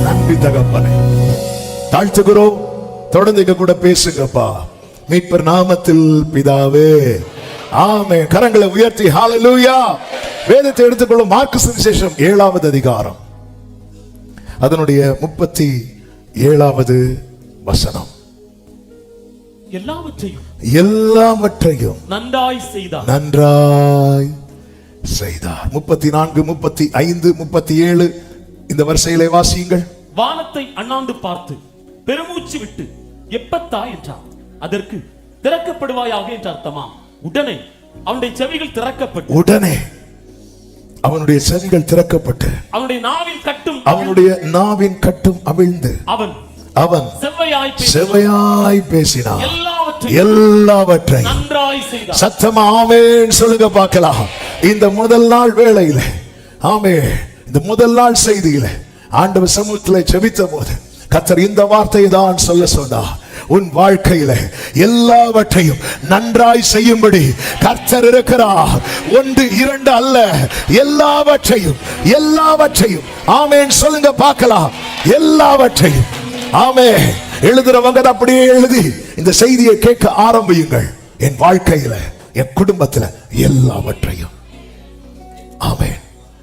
நன்றி தகப்பனே, தாழ்த்துகிறோம். தொடர்ந்து எங்க கூட பேசுங்கப்பா. மீட்பர் நாமத்தில் பிதாவே, ஆமென். கரங்களை உயர்த்தி ஹalleluya. வேதத்தை எடுத்துக்கொள்ளும் மார்க்கு சுவிசேஷம் 7வது அதிகாரம், அதனுடைய 37வது வசனம். எல்லாவற்றையும் நன்றாய் செய்தார். 34, 35, 37 இந்த வரிசையிலே வாசியுங்கள். வானத்தை அண்ணாந்து பார்த்து பெருமூச்சு விட்டு எப்பத்தா என்றார். அதற்கு திறக்கப்படுவாயாக என்ற அர்த்தமா. உடனே அவனுடைய செவிகள் திறக்கப்பட்டு அவனுடைய நாவின் கட்டும் அவிழ்ந்து அவன் செவ்வையாய் பேசினான். எல்லாவற்றையும் நன்றாய் செய்தார். சத்தமா ஆமென் சொல்லுங்க பார்க்கலாம். இந்த முதல் நாள் வேளையில, ஆமென், இந்த முதல் நாள் செய்தியில ஆண்டவர் சமூகத்திலே ஜெபித்த போது கர்த்தர் இந்த வார்த்தையை தான் சொல்ல சொன்னார். உன் வாழ்க்கையில எல்லாவற்றையும் நன்றாய் செய்யும்படி கர்த்தர் இருக்கிறார். 1, 2 அல்ல, எல்லாவற்றையும் ஆமென் சொல்லுங்க பார்க்கலாம். எல்லாவற்றையும் ஆமென். எழுதுறவங்க அப்படியே எழுதி இந்த செய்தியை கேட்க ஆரம்பியுங்கள். என் வாழ்க்கையில, என் குடும்பத்துல எல்லாவற்றையும். ஆமென்.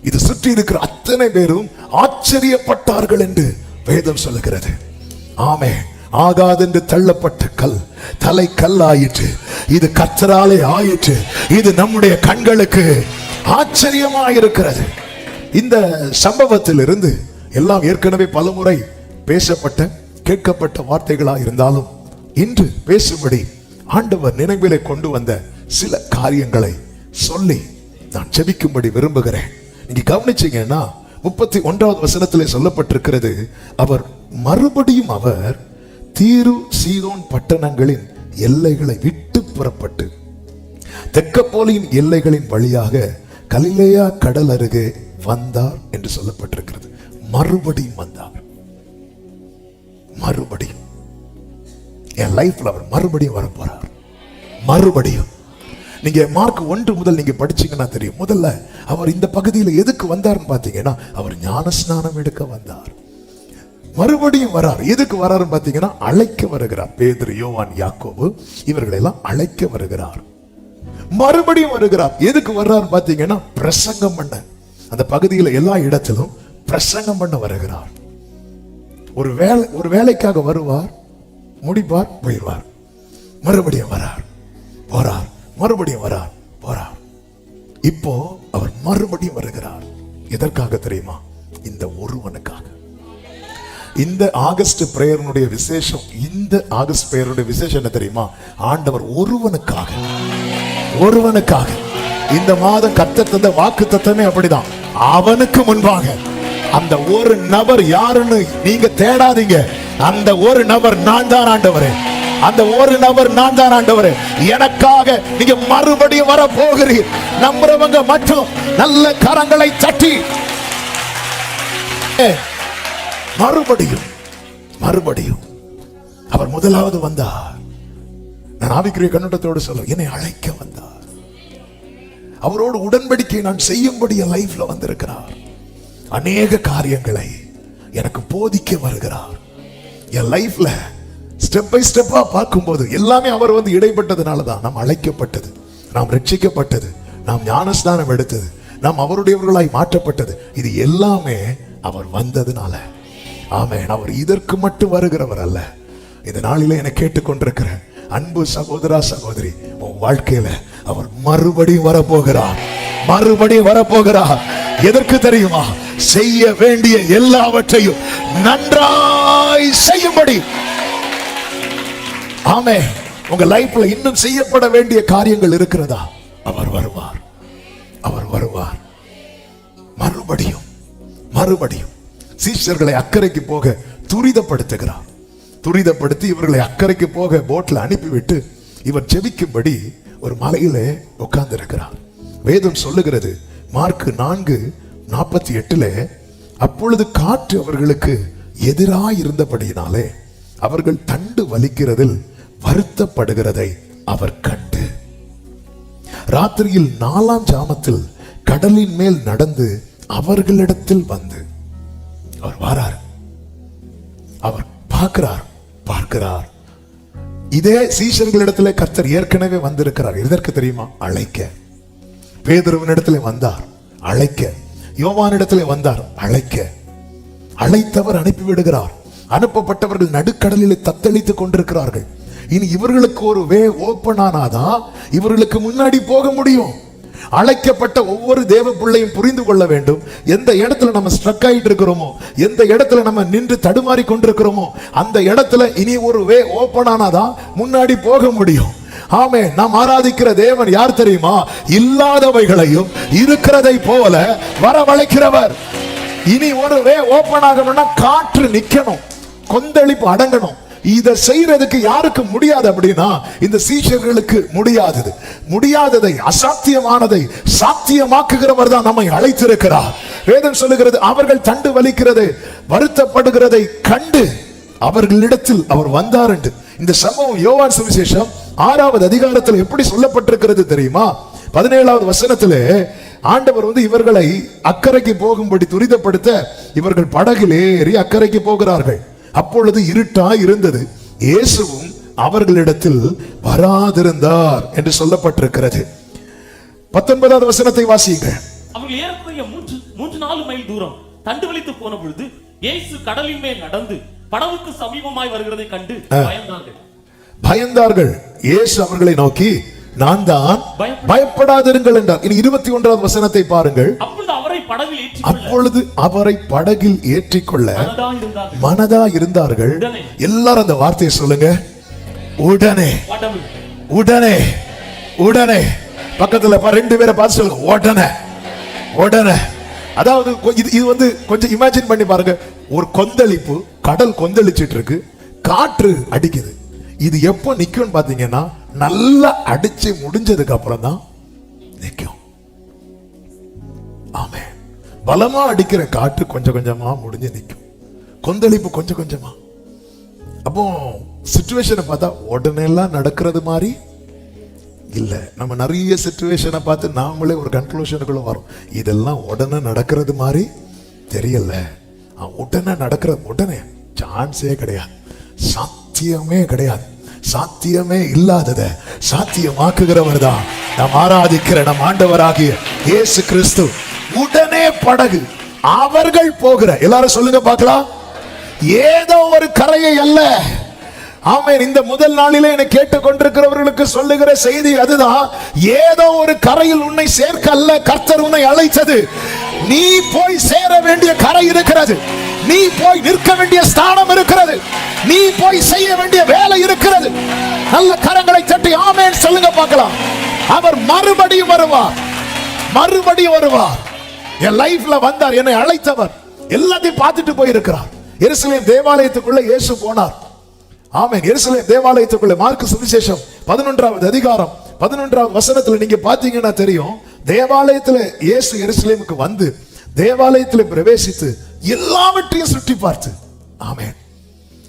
இது சுற்றி இருக்கிற அத்தனை பேரும் ஆச்சரியப்பட்டார்கள் என்று வேதம் சொல்லுகிறது. ஆமென். ஆகாதென்று தள்ளப்பட்ட கல் தலை கல்லாயிற்று. இது கர்த்தராலே ஆயிற்று. இது நம்முடைய கண்களுக்கு ஆச்சரியமாயிருக்கிறது. இந்த சம்பவத்திலிருந்து எல்லாம் ஏற்கனவே பலமுறை பேசப்பட்ட கேட்கப்பட்ட வார்த்தைகளா இருந்தாலும் இன்று பேசும்படி ஆண்டவர் நினைவிலே கொண்டு வந்த சில காரியங்களை சொல்லி நான் ஜெபிக்கும்படி விரும்புகிறேன். நீங்க கவனிச்சீங்கன்னா 31வது வசனத்திலே சொல்லப்பட்டிருக்கிறது, மறுபடியும் அவர் தீரு சீதோன் பட்டணங்களின் எல்லைகளை விட்டு புறப்பட்டு தெக்கப்போலியின் எல்லைகளின் வழியாக கலிலேயா கடல் அருகே வந்தார் என்று சொல்லப்பட்டிருக்கிறது. மறுபடியும் வந்தார். மறுபடியும் என் லைஃப்ல அவர் மறுபடியும் வர போறார். மறுபடியும் நீங்க மார்க் 1 முதல் நீங்க படிச்சீங்கன்னா தெரியும். முதல்ல அவர் இந்த பகுதியில் எதுக்கு வந்தார்னு பாத்தீங்கன்னா, அவர் ஞானஸ்நானம் எடுக்க வந்தார். மறுபடியும் வரார். எதுக்கு வராருன்னு பாத்தீங்கன்னா, அழைக்க வருகிறார். பேதுரு, யோவான், யாக்கோபு இவர்களை எல்லாம் அழைக்க வருகிறார். மறுபடியும் வருகிறார். எதுக்கு வர்றாரு பாத்தீங்கன்னா, பிரசங்கம் பண்ண. அந்த பகுதியில் எல்லா இடத்திலும் பிரசங்கம் பண்ண வருகிறார். ஒரு வேலைக்காக வருவார், முடிப்பார், போயிடுவார். மறுபடியும் வரார், போறார், மறுபடியும் வரார், போறார். இப்போ அவர் மறுபடியும் வருகிறார். எதற்காக தெரியுமா? இந்த ஒருவனுக்காக. இந்த ஆகஸ்ட் பிரேயருடைய விசேஷம், இந்த ஆகஸ்ட் பிரேயருடைய விசேஷம் என்ன தெரியுமா? ஆண்டவர் ஒருவனுக்காக இந்த மாதம் கர்த்தர் தந்த வாக்கு தத்தமே அப்படிதான். அவனுக்கு முன்பாக அந்த ஒரு நபர் யாருன்னு நீங்க தேடாதீங்க. அந்த ஒரு நபர் நான் தான் ஆண்டவரே. அந்த ஒரு நபர் நான் தான் ஆண்டவரே. எனக்காக நீங்க மறுபடியும் வர போகிறீர். நம்புறவங்க மட்டும் நல்ல கரங்களை தட்டி மறுபடியும் அவர் முதலாவது வந்தார். நான் ஆவிக்குரிய கண்ணோட்டத்தோடு சொல்ல, என்னை அழைக்க வந்தார். அவரோடு உடன்படிக்கை நான் செய்யும்படி என் லைஃப்ல வந்திருக்கிறார். அநேக காரியங்களை எனக்கு போதிக்க வருகிறார். என் லைஃப்ல ஸ்டெப் பை ஸ்டெப்பா பார்க்கும்போது எல்லாமே அவர் இடைப்பட்டதுனாலதான் நாம் அழைக்கப்பட்டது, நாம் ரட்சிக்கப்பட்டது, நாம் ஞானஸ்நானம் எடுத்தது, நாம் அவருடையவர்களாய் மாற்றப்பட்டது. இது எல்லாமே அவர் வந்ததுனால. ஆமென். அவர் இதற்கு மட்டும் வருகிறவர் அல்ல. இந்த நாளிலே என்னை கேட்டுக்கொண்டிருக்கிற அன்பு சகோதரா, சகோதரி, உன் வாழ்க்கையில அவர் மறுபடியும் வரப்போகிறார். எதற்கு தெரியுமா? செய்ய வேண்டிய எல்லாவற்றையும் நன்றாய் செய்யும்படி. ஆமென். உங்க லைஃப்ல இன்னும் செய்யப்பட வேண்டிய காரியங்கள் இருக்கிறதா? அவர் வருவார். மறுபடியும் சீஷர்களை அக்கறைக்கு போக துரிதப்படுத்தி இவர்களை அக்கறைக்கு போக போட்ல அனுப்பிவிட்டு இவர் ஜெபிக்கும்படி ஒரு மலையிலே உட்கார்ந்து இருக்கிறார். வேதம் சொல்லுகிறது, மார்க் 4:48, அப்பொழுது காற்று அவர்களுக்கு எதிராய் இருந்தபடியினாலே அவர்கள் தண்டு வலிக்கிறதில் வருத்தப்படுகிறதை அவர் கண்டு ராத்திரியில் 4ஆம் ஜாமத்தில் கடலின் மேல் நடந்து அவர்களிடத்தில் வந்து அவர் வாரார், அவர் பார்க்கிறார். இதே சீஷர்களிடத்துல கர்த்தர் ஏற்கனவே வந்திருக்கிறார். எதற்கு தெரியுமா? அழைக்க. பேதுருவினிடத்துல வந்தார், அழைக்க. யோவானிடத்துல வந்தார், அழைக்க. அழைத்தவர் அனுப்பி விடுகிறார். அனுப்பப்பட்டவர்கள் நடுக்கடலில் தத்தளித்துக் கொண்டிருக்கிறார்கள். இனி இவர்களுக்கு ஒரு வே ஓபன் ஆனாதான் இவர்களுக்கு முன்னாடி போக முடியும். அழைக்கப்பட்ட ஒவ்வொரு தேவ பிள்ளையும் புரிந்து கொள்ள வேண்டும், எந்த இடத்துல நம்ம ஸ்ட்ரக் ஆயிட்டு இருக்கிறோமோ, எந்த இடத்துல நம்ம நின்று தடுமாறி கொண்டிருக்கிறோமோ, அந்த இடத்துல இனி ஒரு வே ஓபன் ஆனாதான் முன்னாடி போக முடியும். ஆமே. நாம் ஆராதிக்கிற தேவன் யார் தெரியுமா? இல்லாதவைகளையும் இருக்கிறதை போல வரவழைக்கிறவர். இனி ஒரு வே ஓபன் ஆகணும்னா காற்று நிக்கணும், கொந்தளிப்பு அடங்கணும். இதை செய்யறதுக்கு யாருக்கு முடியாது அப்படின்னா இந்த சீஷர்களுக்கு முடியாததை அசாத்தியமானதை சாத்தியமாக்குகிறவர் தான் நம்மை அழைத்திருக்கிறார். வேதம் சொல்லுகிறது, அவர்கள் தண்டு வலிக்கிறது வருத்தப்படுகிறதை கண்டு அவர்களிடத்தில் அவர் வந்தார் என்று. இந்த சம்பவம் யோவான் சுவிசேஷம் 6வது அதிகாரத்தில் எப்படி சொல்லப்பட்டிருக்கிறது தெரியுமா? 17வது வசனத்திலே ஆண்டவர் இவர்களை அக்கறைக்கு போகும்படி துரிதப்படுத்த இவர்கள் படகில் ஏறி அக்கறைக்கு போகிறார்கள். அப்பொழுது இருட்டா இருந்தது, இயேசுவும் அவர்களிடத்தில் வராதிருந்தார் என்று சொல்லப்பட்டிருக்கிறது. 19வது வசனத்தை வாசியுங்கள். அவர்கள் ஏறக்குறைய 3-4 மைல் தூரம் தண்டு வலித்து போன பொழுது இயேசு கடலின் மேல் நடந்து படவுக்கு சமீபமாய் வருகிறதை கண்டு பயந்தார்கள். இயேசு அவர்களை நோக்கி, நான் தான், பயப்படாதிருங்கள் என்றார். இனி 21வது வசனத்தை பாருங்கள். அப்பொழுது அவரை படகில் ஏற்றிக்கொள்ள மனதா இருந்தார்கள். எல்லாரும் அந்த வார்த்தையை சொல்லுங்க, உடனே. உடனே உடனே. பக்கத்துல 2 பேரை பார்த்து சொல்லுங்க, உடனே உடனே. அதாவது இது கொஞ்சம் இமேஜின் பண்ணி பாருங்க. ஒரு கொந்தளிப்பு, கடல் கொந்தளிச்சிட்டு இருக்கு, காற்று அடிக்குது. இது எப்போ நிக்கும் பாத்தீங்கன்னா நல்லா அடிச்சு முடிஞ்சதுக்கு அப்புறம் தான் நிக்கும். ஆமே. பலமா அடிக்கிற காற்று கொஞ்சம் கொஞ்சமா முடிஞ்சு நிக்கும், கொந்தளிப்பு கொஞ்சம் கொஞ்சமா. அப்போ சிச்சுவேஷனை பார்த்தா உடனே எல்லாம் நடக்கிறது மாதிரி இல்ல. நம்ம நிறைய சிச்சுவேஷனை பார்த்து நாமளே ஒரு கன்க்ளூஷனுக்குள்ள வரும், இதெல்லாம் உடனே நடக்கிறது மாதிரி தெரியல. உடனே நடக்கிறது, உடனே சான்ஸே கிடையாது, சாத்தியமே கிடையாது. சாத்தியமே இல்லாததை சாத்தியமாக்குகிறவர் தான் நாம் ஆராதிக்கிற நம் ஆண்டவராகிய இயேசு கிறிஸ்து. உடனே படகு, அவர்கள் போகிற, எல்லாரும் சொல்லுங்க பார்க்கலாம், ஏதோ ஒரு கரையை அல்ல. ஆமென். இந்த முதல் நாளிலே என்னை கேட்டுக் கொண்டிருக்கிறவர்களுக்கு சொல்லுகிற செய்தி அதுதான். ஏதோ ஒரு கரையில் உன்னை சேர்க்க அல்ல கர்த்தர் உன்னை அழைத்தது. நீ போய் சேர வேண்டிய கரை இருக்கிறது, நீ போய் நிற்க வேண்டிய ஸ்தானம் இருக்கிறது, நீ போய் செய்ய வேண்டிய வேலை இருக்கிறது. நல்ல கரங்களை தட்டி ஆமென் சொல்லுங்க பார்க்கலாம். அவர் மறுபடியும் வருவார், மறுபடியும் வருவார். என் லைஃப்ல வந்தார், என்னை அழைத்தவர், எல்லாத்தையும் பார்த்துட்டு போயிருக்கிறார். எருசலேம் தேவாலயத்துக்குள்ள இயேசு போனார். ஆமென். எருசலேம் தேவாலயத்துக்குள்ள மார்க்கு சுவிசேஷம் 11வது அதிகாரம் 11வது வசனத்துல நீங்க பாத்தீங்கன்னா தெரியும், தேவாலயத்துல இயேசு எருசலேமுக்கு வந்து தேவாலயத்துல பிரவேசித்து எல்லாவற்றையும் சுற்றி பார்த்து, ஆமென்,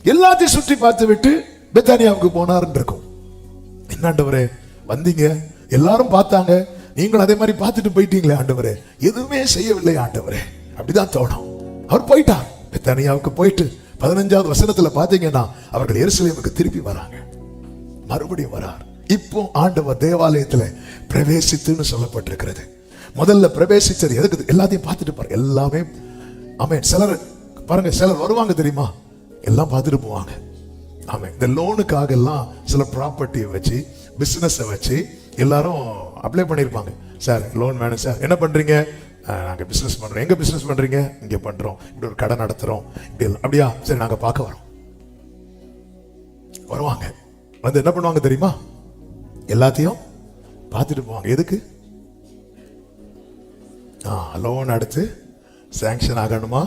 எல்லாத்தையும் சுற்றி பார்த்து விட்டு பெத்தானியாவுக்கு போனார் இருக்கும். என்ன ஆண்டவரே வந்தீங்க, எல்லாரும் பார்த்தாங்க, நீங்களும் அதே மாதிரி பார்த்துட்டு போயிட்டீங்களே ஆண்டவரே, எதுவுமே செய்யவில்லை ஆண்டவரே, அப்படிதான் தோணும். அவர் போயிட்டார். பெத்தானியாவுக்கு போயிட்டு 15வது வசனத்துல பாத்தீங்கன்னா அவர்கள் எருசலேமுக்கு திருப்பி வராங்க, மறுபடியும் வரார். இப்போ ஆண்டவர் தேவாலயத்துல பிரவேசித்துன்னு சொல்லப்பட்டிருக்கிறது. முதல்ல பிரவேசிச்சது எதுக்கு? எல்லாத்தையும் பார்த்துட்டு பாருங்க, எல்லாமே. ஆமென். சிலர் பாருங்க, சிலர் வருவாங்க தெரியுமா, எல்லாம் பார்த்துட்டு போவாங்க. ஆமென். இந்த லோனுக்காக எல்லாம் சில ப்ராப்பர்ட்டியை வச்சு, பிசினஸை வச்சு எல்லாரும் அப்ளை பண்ணிருப்பாங்க. சார் லோன் வேணும் சார், என்ன பண்றீங்க? நாங்க பிசினஸ் பண்றோம். எங்க பிசினஸ் பண்றீங்க? இங்க பண்றோம், இப்படி ஒரு கடை நடத்துறோம், இப்படி அப்படியா, சரி நாங்க பார்க்க வரோம். வருவாங்க, வந்து என்ன பண்ணுவாங்க தெரியுமா, எல்லாத்தையும் பார்த்துட்டு போவாங்க. எதுக்கு? லோன் அடுத்து சாங்ஷன் ஆகணுமா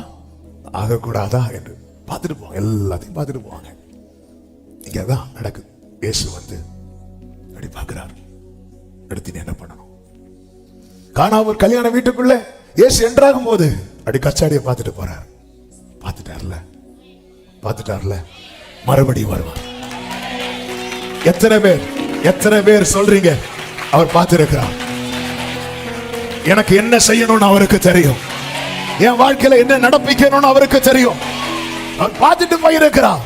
ஆகக்கூடாதா என்று பார்த்துட்டு போவாங்க, எல்லாத்தையும் பார்த்துட்டு போவாங்க. இங்க அதான் நடக்குது. இயேசு வந்து அப்படி பார்க்கிறார், அடுத்து என்ன பண்ணணும்? காணா ஒரு கல்யாண வீட்டுக்குள்ள இயேசு என்றாகும் போது அப்படி கச்சாடியை பார்த்துட்டு போறார். பார்த்துட்டார்ல, மறுபடியும் வருவார். எத்தனை பேர் சொல்றீங்க அவர் பார்த்திருக்கிறார்? எனக்கு என்ன செய்யணும்னு அவருக்கு தெரியும். என் வாழ்க்கையில என்ன நடப்பிக்கணும்னு அவருக்கு தெரியும். அவர் பார்த்துட்டு போயிருக்கிறார்.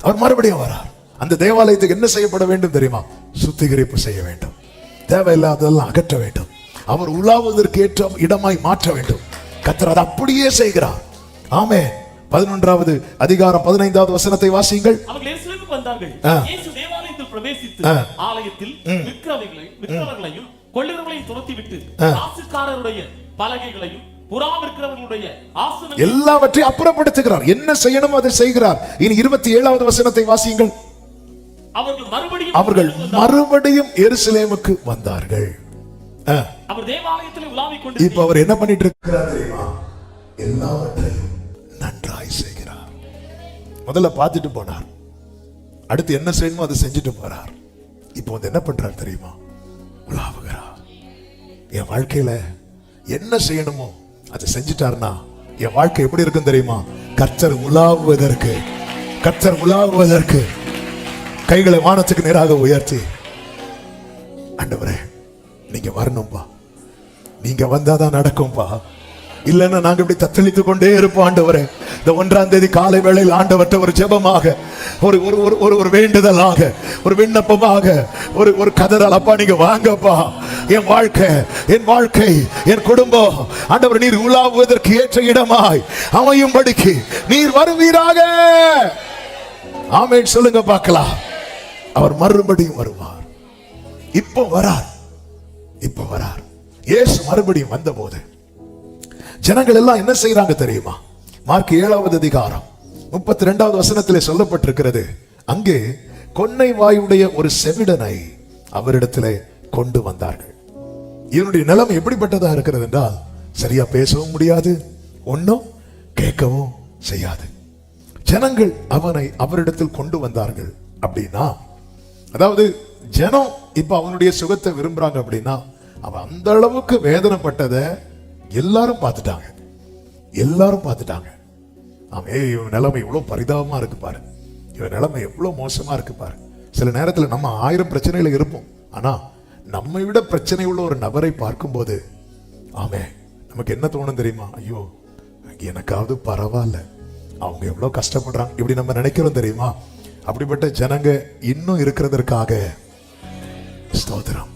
அவர் மறுபடியும் வரார். அந்த தேவாலயத்துக்கு என்ன செய்யப்பட வேண்டும் தெரியுமா? சுத்திகரிப்பு செய்ய வேண்டும். தேவையில்லாததெல்லாம் அகற்ற வேண்டும். அவர் உலாவுவதற்கு ஏற்ற இடமாய் மாற்ற வேண்டும். கர்த்தர் அதை அப்படியே செய்கிறார். ஆமென். 11வது அதிகாரம் 15வது வசனத்தை வாசியுங்கள். அவர்கள் எருசலேமுக்கு வந்தார்கள். இயேசு தேவாலயத்தில் பிரவேசித்து ஆலயத்தில் விக்கிரவர்களையும் கொள்ளுகிறவர்களையும் துரத்திவிட்டு காசுக்காரருடைய பலகைகளையும் புறா விற்கிறவர்களுடைய ஆசனங்களையும் எல்லாவற்றையும் அப்புறப்படுத்துகிறார். என்ன செய்யணும் அதை செய்கிறார். இனி 27வது வசனத்தை வாசியுங்கள். அவர்கள் மறுபடியும் எருசலேமுக்கு வந்தார்கள். அவர் தேவாலயத்தில் உலாவிக் கொண்டு இப்ப அவர் என்ன பண்ணிட்டு இருக்கிறார் தெரியுமா? எல்லாவற்றையும் நன்றாய் செய்கிறார். முதல்ல பார்த்துட்டு போனார். அடுத்து என்ன செய்யணுமோ அதை செஞ்சுட்டு போறார். இப்போ வந்து என்ன பண்றார் தெரியுமா? உலாவுகிறார். என் வாழ்க்கையில என்ன செய்யணுமோ அதை செஞ்சுட்டாருன்னா என் வாழ்க்கை எப்படி இருக்கும் தெரியுமா? கர்த்தர் உலாவுவதற்கு கைகளை வானத்துக்கு நேராக உயர்த்தி, ஆண்டவரே நீங்க வரணும்பா, நீங்க வந்தாதான் நடக்கும்பா, இல்லைன்னா நாங்க இப்படி தத்தளித்து கொண்டே இருப்போம். ஆண்டவரே இந்த 1ஆம் தேதி காலை வேளையில் ஆண்டவர்ட்ட ஒரு ஜெபமாக, ஒரு வேண்டுதலாக, ஒரு விண்ணப்பமாக, ஒரு கதறல், அப்பா நீங்க வாங்கப்பா, என் வாழ்க்கை என் குடும்பம் ஆண்டவர் நீர் உலாவுவதற்கு ஏற்ற இடமாய் அமையும்படிக்கு நீர் வருவீராக. ஆமென் சொல்லுங்க பார்க்கலாம். அவர் மறுபடியும் வருவார். இப்போ வரார். இயேசு மறுபடியும் வந்தபோது ஜனங்கள் எல்லாம் என்ன செய்யறாங்க தெரியுமா? மார்க் 7வது அதிகாரம் 32வது வசனத்திலே சொல்லப்பட்டிருக்கிறது. அங்கே கொன்னை வாயுடைய ஒரு செவிடனை அவரிடத்திலே கொண்டு வந்தார்கள். இவனுடைய நிலைமை எப்படிப்பட்டதா இருக்கிறது என்றால், சரியா பேசவும் முடியாது, ஒன்னும் கேட்கவும் செய்யாது. ஜனங்கள் அவரிடத்தில் கொண்டு வந்தார்கள். அப்படின்னா அதாவது ஜனம் இப்ப அவனுடைய சுகத்தை விரும்புறாங்க. அப்படின்னா அவன் அந்த அளவுக்கு வேதனைப்பட்டதை எல்லாரும் பார்த்துட்டாங்க. அவன் இவன் நிலைமை எவ்வளவு பரிதாபமா இருக்கு பாரு, இவன் நிலைமை எவ்வளவு மோசமா இருக்கு பாரு. சில நேரத்துல நம்ம 1000 பிரச்சனையில இருப்போம். ஆனா நம்மை விட பிரச்சனை உள்ள ஒரு நபரை பார்க்கும்போது நமக்கு என்ன தோணும் தெரியுமா? ஐயோ எனக்காவது பரவாயில்ல, அவங்க எவ்வளவு கஷ்டப்படுறாங்க, இப்படி நம்ம நினைக்கிறோம் தெரியுமா? அப்படிப்பட்ட ஜனங்க இன்னும் இருக்கிறதற்காக ஸ்தோத்திரம்.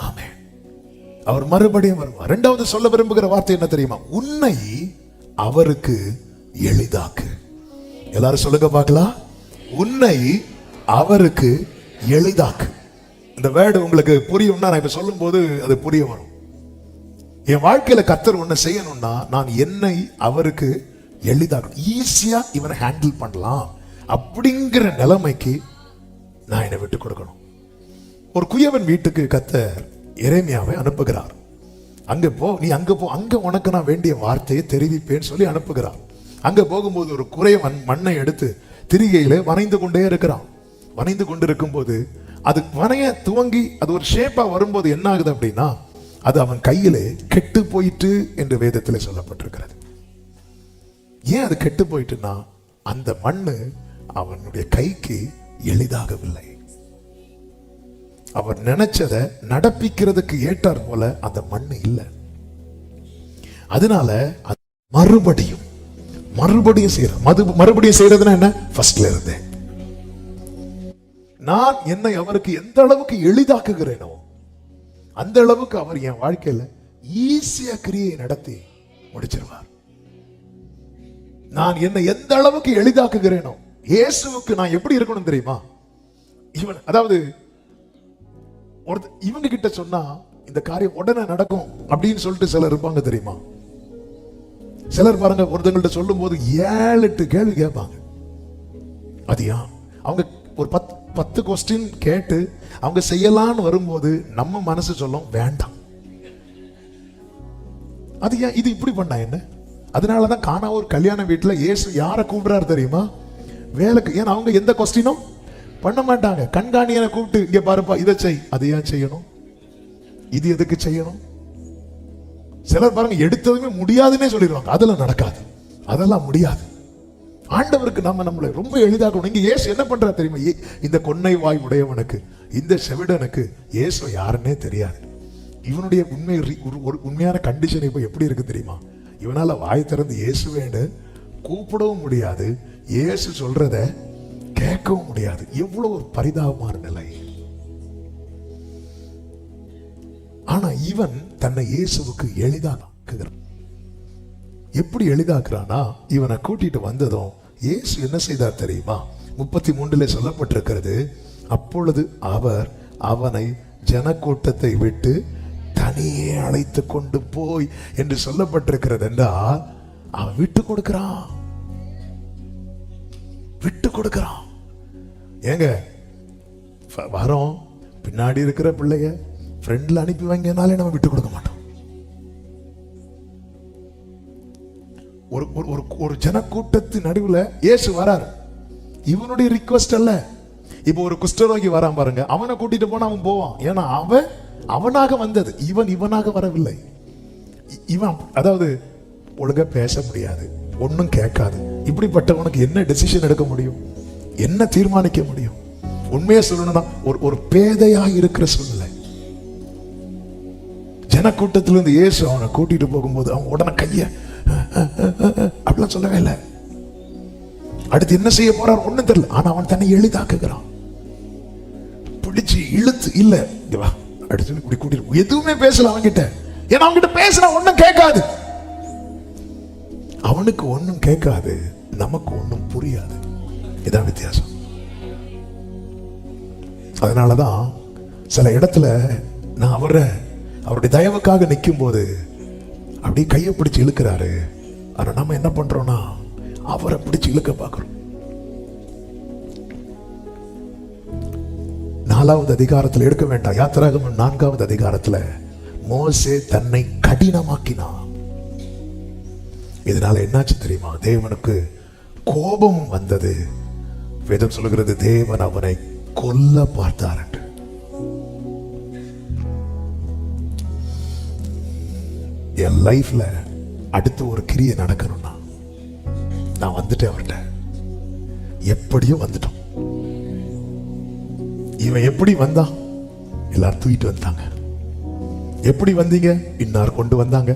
ஆமென். அவர் மறுபடியும் வருவார். 2வது சொல்ல விரும்புகிற வார்த்தை என்ன தெரியுமா? உன்னை அவருக்கு எளிதாக்கு. எல்லாரும் சொல்லுங்க பார்க்கலாம். உன்னை அவருக்கு எளிதாக்கு. இந்த வேர்டு உங்களுக்கு புரியும்னா, நான் இப்ப சொல்லும் போது அது புரிய வரும். என் வாழ்க்கையில கர்த்தர் ஒண்ணு செய்யணும்னா நான் என்னை அவருக்கு எளிதாக்கணும், ஈஸியா இவனை ஹேண்டில் பண்ணலாம் அப்படிங்கிற நிலைமைக்கு நான் என்னை விட்டு கொடுக்கணும். ஒரு குயவன் வீட்டுக்கு கர்த்தர் எரேமியாவை அனுப்புகிறார். அங்க போ, நீ அங்க போ, அங்க உனக்கு நான் வேண்டிய வார்த்தையை தெரிவிப்பேன்னு சொல்லி அனுப்புகிறார். அங்க போகும்போது ஒரு குறைய மண்ணை எடுத்து திரிகையில வரைந்து கொண்டே இருக்கிறான். வரைந்து கொண்டு இருக்கும்போது அது வரைய துவங்கி அது ஒரு ஷேப்பா வரும்போது என்ன ஆகுது அப்படின்னா, அது அவன் கையிலே கெட்டு போயிட்டு என்று வேதத்தில் சொல்லப்பட்டிருக்கிறது. ஏன் அது கெட்டு போயிட்டுன்னா, அந்த மண்ணு அவனுடைய கைக்கு எளிதாகவில்லை. அவர் நினைச்சதை நடப்பிக்கிறதுக்கு ஏற்றார் போல அந்த மண்ணு இல்லை. அதனால மறுபடியும் செய்யறதுன்னா என்ன? ஃபர்ஸ்ட்ல இருந்து நான் என்னை அவருக்கு எந்த அளவுக்கு எளிதாக்குகிறேனோ அந்த அளவுக்கு அவர் என் வாழ்க்கையில ஈஸியா கிரியை நடத்தி முடிச்சிருவார். நான் என்னை எந்த அளவுக்கு எளிதாக்குகிறேனோ, இயேசுவுக்கு நான் எப்படி இருக்கணும் தெரியுமா? அதாவது இவங்க கிட்ட சொன்னா இந்த காரியம் உடனே நடக்கும் அப்படின்னு சொல்லிட்டு சிலர் இருப்பாங்க தெரியுமா? சிலர் பாருங்க, ஒருத்தங்கள்ட்ட சொல்லும் போது 7-8 கேள்வி கேட்பாங்க. அது ஏன் அவங்க ஒரு 10 கொஸ்டின் கேட்டு அவங்க செய்யலான்னு வரும்போது நம்ம மனசு சொல்லும் வேண்டாம். அது ஏன் இது இப்படி பண்ணா என்ன? அதனாலதான் காணா ஒரு கல்யாண வீட்டுல இயேசு யாரை கூப்பிடுறாரு தெரியுமா? வேலைக்கு. ஏன்னா அவங்க எந்த கொஸ்டினும் பண்ண மாட்டாங்க. கண்காணியனை கூப்பிட்டு இங்க பாருப்பா இதை செய், அது ஏன் செய்யணும், இது எதுக்கு செய்யணும்? சிலர் பாருங்க எடுத்ததுமே முடியாதுன்னே சொல்லிடுவாங்க. அதெல்லாம் நடக்காது, அதெல்லாம் முடியாது. ஆண்டவருக்கு நம்மளை ரொம்ப எளிதாக்கணும். இங்க இயேசு என்ன பண்றா தெரியுமா? இந்த கொன்னை வாய் உடையவனுக்கு, இந்த செவிடனுக்கு இயேசு யாருன்னே தெரியாது. இவனுடைய உண்மையான கண்டிஷன் இப்ப எப்படி இருக்கு தெரியுமா? இவனால வாய் திறந்து இயேசுவேன்னு கூப்பிடவும் முடியாது, இயேசு சொல்றத கேட்கவும் முடியாது. எவ்வளவு ஒரு பரிதாபமான நிலை. ஆனா இவன் தன்னை இயேசுவுக்கு எளிதாக்குகிறான். எப்படி எளிதாக்குறானா, இவனை கூட்டிட்டு வந்ததும் இயேசு என்ன செய்தார் தெரியுமா? 33 சொல்லப்பட்டிருக்கிறது, அப்பொழுது அவர் அவனை ஜனக்கூட்டத்தை விட்டு தனியே அழைத்து கொண்டு போய் என்று சொல்லப்பட்டிருக்கிறது. என்றால் அவன் விட்டு கொடுக்கிறான், விட்டு கொடுக்கிறான். ஏங்க வரோம், பின்னாடி இருக்கிற பிள்ளைய ஃப்ரெண்ட்ல அனுப்பி வைங்கனாலே நம்ம விட்டு கொடுக்க மாட்டோம். ஒரு ஜனக்கூட்டத்து நடுவுல இயேசு வராரு. இவனுடைய ரிக்வெஸ்ட் அல்ல. இப்போ ஒரு குஷ்டரோகி வரான் பாருங்க, அவனை கூட்டிட்டு போனா அவன் போவான். ஏன்னா அவனாக வந்தது, இவனாக வரவில்லை. இவன் அதாவது ஒழுங்கா பேச முடியாது, ஒன்னும் கேட்காது. இப்படிப்பட்டவனுக்கு என்ன டெசிஷன் எடுக்க முடியும், என்ன தீர்மானிக்க முடியும்? உண்மையா சொல்லணும்னா ஒரு பேதையா இருக்கிற சூழ்நிலை. ஜனக்கூட்டத்திலிருந்து இயேசு அவனை கூட்டிட்டு போகும்போது அவன் உடனே கைய அப்படிலாம் சொல்லவே இல்லை. அடுத்து என்ன செய்ய போறார் ஒண்ணும் தெரியல. ஆனா அவன் தன்னை எளிதாக்குகிறான், பிடிச்சு இழுத்து இல்ல அடுத்து இப்படி கூட்டிட்டு எதுவுமே பேசல அவன்கிட்ட. ஏன்னா அவன்கிட்ட பேசினா ஒண்ணும் கேட்காது. அவனுக்கு ஒண்ணும் கேட்காது, நமக்கு ஒண்ணும் புரியாது. இதான் வித்தியாசம். அதனாலதான் சில இடத்துல நான் அவருடைய தயவுக்காக நிற்கும் போது அப்படியே கையை பிடிச்சு இழுக்கிறாரு. ஆனா நம்ம என்ன பண்றோம்னா அவரை பிடிச்சு இழுக்க பார்க்கிறோம். 4வது அதிகாரத்தில் எடுக்க வேண்டாம், யாத்திராகமம் 4வது அதிகாரத்துல மோசே தன்னை கடினமாக்கினான். இதனால என்னாச்சு தெரியுமா? தேவனுக்கு கோபம் வந்தது. வேதம் சொல்லுகிறது, தேவன் அவனை கொல்ல பார்த்தார் என்று. என் லைஃப்ல அடுத்து ஒரு கிரியை நடக்கணும்னா நான் வந்துட்டேன் அவர்கிட்ட. எப்படியோ வந்துட்டோம். இவன் எப்படி வந்தான்? எல்லாரும் தூக்கிட்டு வந்தாங்க. எப்படி வந்தீங்க? இன்னார் கொண்டு வந்தாங்க.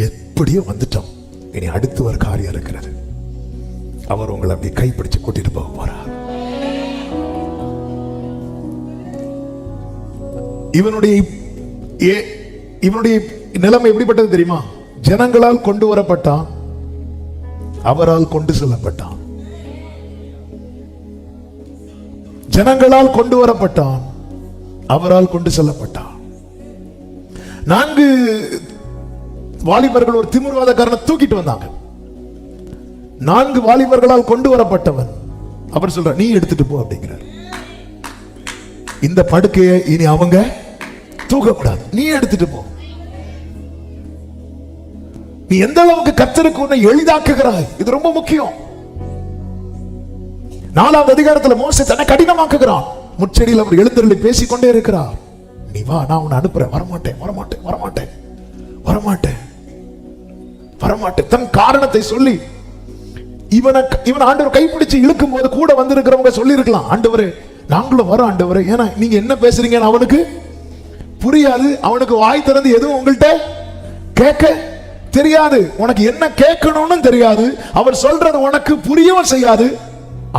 எப்படியோ வந்துட்டோம். இனி அடுத்து ஒரு காரியம் இருக்கிறது. அவர் உங்களை அப்படி கைப்பிடிச்சு கூட்டிட்டு போக போறார். இவனுடைய நிலைமை எப்படிப்பட்டது தெரியுமா? ஜனங்களால் கொண்டு வரப்பட்டான், அவரால் கொண்டு செல்லப்பட்டான். ஜனங்களால் கொண்டு வரப்பட்டான், அவரால் கொண்டு செல்லப்பட்டான். 4 வாலிபர்கள் ஒரு திமிர்வாதக்காரனை தூக்கிட்டு வந்தாங்க. 4 வாலிபர்களால் கொண்டு வரப்பட்டவன் அவர் சொல்ற, நீ எடுத்துட்டு போ அப்படிங்கிறார். இந்த படுக்கையை இனி அவங்க தூக்கக்கூடாது, நீ எடுத்துட்டு போ. நீ எந்த அளவுக்கு கர்த்தருக்கு உன்னை எளிதாக்குகிறாய், இது ரொம்ப முக்கியம். 4வது அதிகாரத்துல மோசே தன்னை கடினமாக்குகிறான். முச்செடியில் அவர் எழுந்தருளி பேசிக்கொண்டே இருக்கிறார். நீ வா, நான் உன்னை அனுப்புறேன். வரமாட்டேன் வரமாட்டேன் வரமாட்டேன் வரமாட்டேன் வரமாட்டேன். தன் காரணத்தை சொல்லி இவன் ஆண்டவர் கைப்பிடிச்சு இழுக்கும் போது கூட வந்திருக்கிறவங்க சொல்லி இருக்கலாம், ஆண்டவரே நாங்களும் வரோம் ஆண்டவரே. ஏன்னா நீங்க என்ன பேசுறீங்கன்னு அவனுக்கு புரியாது. அவனுக்கு வாய் திறந்து எதுவும் உங்கள்கிட்ட கேட்க தெரியாது. உனக்கு என்ன கேட்கணும்னு தெரியாது. அவர் சொல்றது உனக்கு புரியவும் செய்யாது.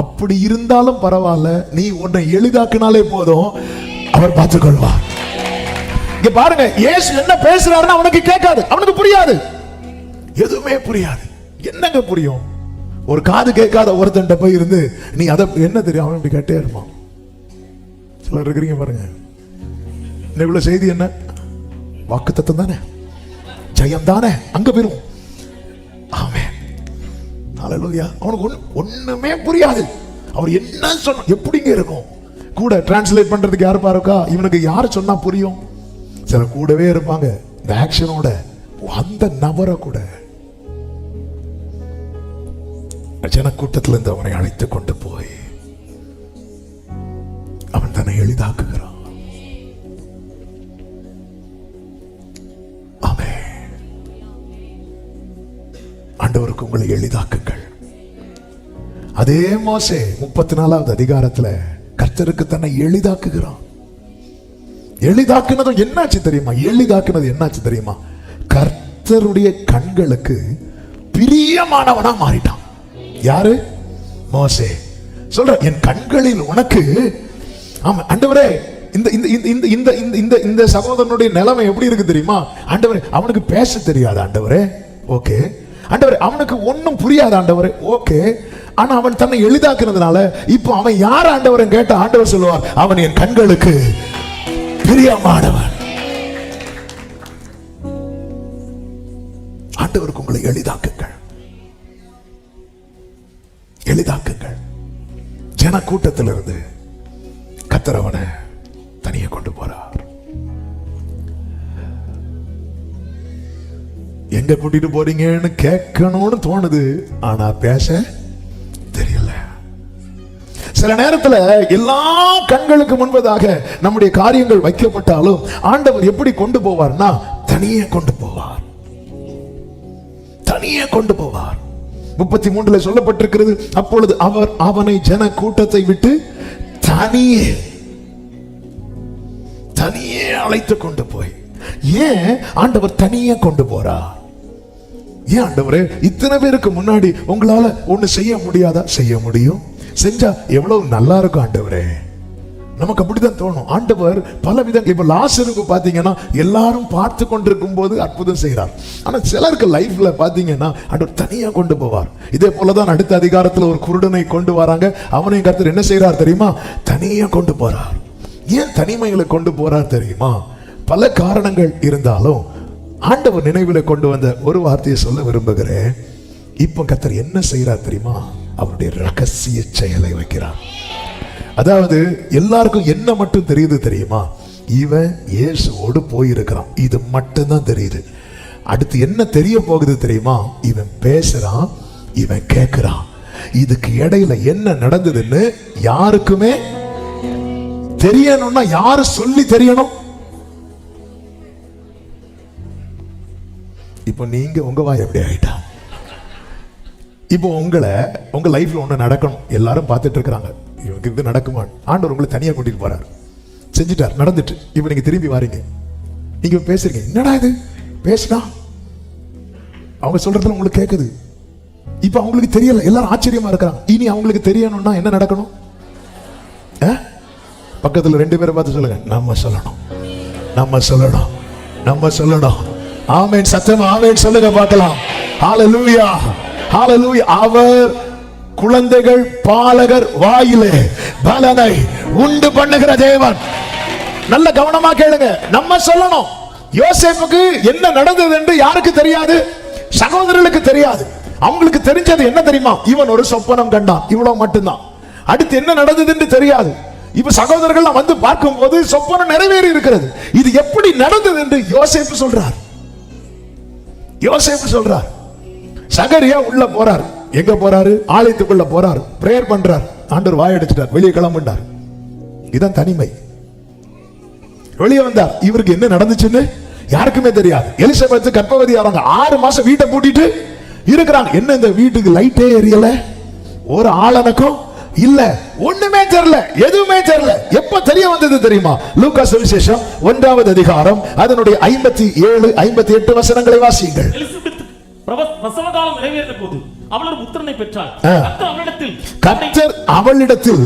அப்படி இருந்தாலும் பரவாயில்ல, நீ உன்னை எளிதாக்குனாலே போதும், அவர் பார்த்துக் கொள்வார். இங்க பாருங்க, இயேசு என்ன பேசுறாருன்னு அவனுக்கு கேட்காது, அவனுக்கு புரியாது, எதுவுமே புரியாது. என்னங்க புரியும்? ஒரு காது கேட்காத ஒருத்தன்ட்ட போய் இருந்து நீ அதை என்ன தெரியும், அவன் இப்படி கேட்டே இருப்பான். சிலர் இருக்கிறீங்க பாருங்க, இன்னைக்குள்ள செய்தி என்ன? வாக்குத்தத்தம் தானே, ஜெயம் தானே, அங்க போயிரும். ஆமென், ஹல்லேலூயா. அவனுக்கு ஒண்ணுமே புரியாது. அவர் என்ன சொன்ன எப்படிங்க இருக்கும்? கூட டிரான்ஸ்லேட் பண்றதுக்கு யாரு பாருக்கா? இவனுக்கு யாரு சொன்னா புரியும்? சில கூடவே இருப்பாங்க, இந்த ஆக்ஷனோட அந்த நபரை கூட ஜனக்கூட்டத்தில் இருந்து அவனை அழைத்து கொண்டு போய் அவன் தன்னை எளிதாக்குகிறான். ஆண்டவருக்கு உங்களை எளிதாக்குங்கள். அதே மோசே 34வது அதிகாரத்துல கர்த்தருக்கு தன்னை எளிதாக்குகிறான். எளிதாக்குனதும் என்னாச்சு தெரியுமா? எளிதாக்குனது என்னாச்சு தெரியுமா? கர்த்தருடைய கண்களுக்கு பிரியமானவனா மாறிட்டான். யாரு? மோசே. சொல்ற, என் கண்களில் உனக்கு, ஆமா ஆண்டவரே, இந்த இந்த இந்த இந்த இந்த இந்த சகோதரனுடைய நிலைமை எப்படி இருக்கு தெரியுமா? ஆண்டவரே, அவனுக்கு பேச தெரியாது ஆண்டவரே, ஓகே. ஆண்டவரே, அவனுக்கு ஒன்னும் புரியாது ஆண்டவரே, ஓகே. ஆனா அவன் தன்னை எளிதாக்குறதுனால இப்போ அவன் யார் ஆண்டவரை கேட்ட ஆண்டவர் சொல்லுவார், அவன் என் கண்களுக்கு பிரியமானவன். ஆண்டவருக்கு உங்களை எளிதாக்குங்கள், எளிதாக்குங்கள். ஜன கூட்டத்திலிருந்து கர்த்தர் அவனை தனியே கொண்டு போறார். எங்க கூட்டிட்டு போறீங்கன்னு கேட்கணும்னு தோணுது, ஆனா பேச தெரியல. சில நேரத்துல எல்லா கண்களுக்கு முன்பதாக நம்முடைய காரியங்கள் வைக்கப்பட்டாலும் ஆண்டவர் எப்படி கொண்டு போவார்னா தனியே கொண்டு போவார், தனியே கொண்டு போவார். 33 சொல்லப்பட்டிருக்கிறது, அப்பொழுது அவர் அவனை ஜன கூட்டத்தை விட்டு தனியே தனியே அழைத்து கொண்டு போய். ஏன் ஆண்டவர் தனியே கொண்டு போறார்? ஏன் ஆண்டவரே, இத்தனை பேருக்கு முன்னாடி உங்களால ஒண்ணு செய்ய முடியாதா? செய்ய முடியும். செஞ்சா எவ்வளவு நல்லா இருக்கும் ஆண்டவரே. நமக்கு அப்படிதான் தோணும். ஆண்டவர் பல விதங்கள், இப்ப லாசருக்கு பாத்தீங்கன்னா எல்லாரும் பார்த்து கொண்டிருக்கும் போது அற்புதம் செய்யறார். ஆனா சிலருக்கு லைஃப்ல பாத்தீங்கன்னா ஆண்டவர் தனியா கொண்டு போவார். இதே போலதான் அடுத்த அதிகாரத்துல ஒரு குருடனை கொண்டு வராங்க. அவனையும் கர்த்தர் என்ன செய்யறார் தெரியுமா? தனியா கொண்டு போறார். ஏன் தனிமைகளை கொண்டு போறார் தெரியுமா? பல காரணங்கள் இருந்தாலும் ஆண்டவர் நினைவில் கொண்டு வந்த ஒரு வார்த்தையை சொல்ல விரும்புகிறேன். இப்ப கர்த்தர் என்ன செய்யறார் தெரியுமா? அவருடைய ரகசிய செயலை வைக்கிறார். அதாவது எல்லாருக்கும் என்ன மட்டும் தெரியுது தெரியுமா? இவன் இயேசுவோடு போயிருக்கிறான், இது மட்டும்தான் தெரியுது. அடுத்து என்ன தெரிய போகுது தெரியுமா? இவன் பேசுறான், இவன் கேட்கிறான். இதுக்கு இடையில என்ன நடந்ததுன்னு யாருக்குமே தெரியணும்னா யாரு சொல்லி தெரியணும்? இப்போ நீங்க உங்க வாய் எப்படி ஆயிட்டா? இப்போ உங்க லைஃப்ல ஒண்ணு நடக்கணும், எல்லாரும் பார்த்துட்டு இருக்கிறாங்க, இவனுக்கு இது நடக்குமா? ஆண்டவர் உங்களை தனியா கூட்டிட்டு போறாரு, செஞ்சுட்டார், நடந்துட்டு. இப்ப நீங்க திரும்பி வாரீங்க, நீங்க பேசுறீங்க, என்னடா இது பேசினா? அவங்க சொல்றதுல உங்களுக்கு கேட்குது. இப்ப அவங்களுக்கு தெரியல, எல்லாரும் ஆச்சரியமா இருக்கிறாங்க. இனி அவங்களுக்கு தெரியணும்னா என்ன நடக்கணும்? பக்கத்துல 2 பேரை பார்த்து சொல்லுங்க, நம்ம சொல்லணும், நம்ம சொல்லணும், நம்ம சொல்லணும். ஆமென். சத்தமா ஆமென் சொல்லுங்க பார்க்கலாம். ஹalleluya, ஹalleluya. அவர் குழந்தைகள் பாலகர் வாயிலே பலனை உண்டு பண்ணுகிற தேவன். நல்ல கவனமா கேளுங்க, நம்ம சொல்லணும். யோசேப்புக்கு என்ன நடந்தது என்று யாருக்கு தெரியாது? சகோதரர்களுக்கு தெரியாது. அவங்களுக்கு தெரிஞ்சது என்ன தெரியுமா? இவன் ஒரு சொப்பனம் கண்டான், இவ்வளவு மட்டும்தான். அடுத்து என்ன நடந்தது என்று தெரியாது. இப்ப சகோதரர்கள் வந்து பார்க்கும் போது சொப்பனம் நிறைவேறி இருக்கிறது. இது எப்படி நடந்தது என்று யோசேப்பு சொல்றார். யோசேப்பு சொல்றார். சகரியா உள்ள போறார். எங்க போறாரு? ஆலயத்துக்குள்ள போறார், பிரேயர் பண்றார். ஆண்டவர் வாயடிச்சிட்டார், வெளியே கிளம்பிட்டார். இதான் தனிமை. வெளியே வந்தார். இவருக்கு என்ன நடந்துச்சுன்னு யாருக்குமே தெரியாது. எலிசபெத் கர்ப்பவதி ஆறாங்க, 6 மாசம் வீட்டை பூட்டிட்டு இருக்கிறாங்க. என்ன இந்த வீட்டுக்கு லைட்டே எரியல, ஒரு ஆளனுக்கும் இல்ல, ஒண்ணுமே தெரியல, எதுவுமே தெரியல. எப்ப தெரிய வந்தது தெரியுமா? லூக்கா சுவிசேஷம் 1வது அதிகாரம் அதனுடைய 57, 58 வசனங்களை வாசியுங்கள். பிரசவ காலம் நிறைவேறின போது அவள் ஒரு புத்திரனை பெற்றாள். கர்த்தர் அவளிடத்தில்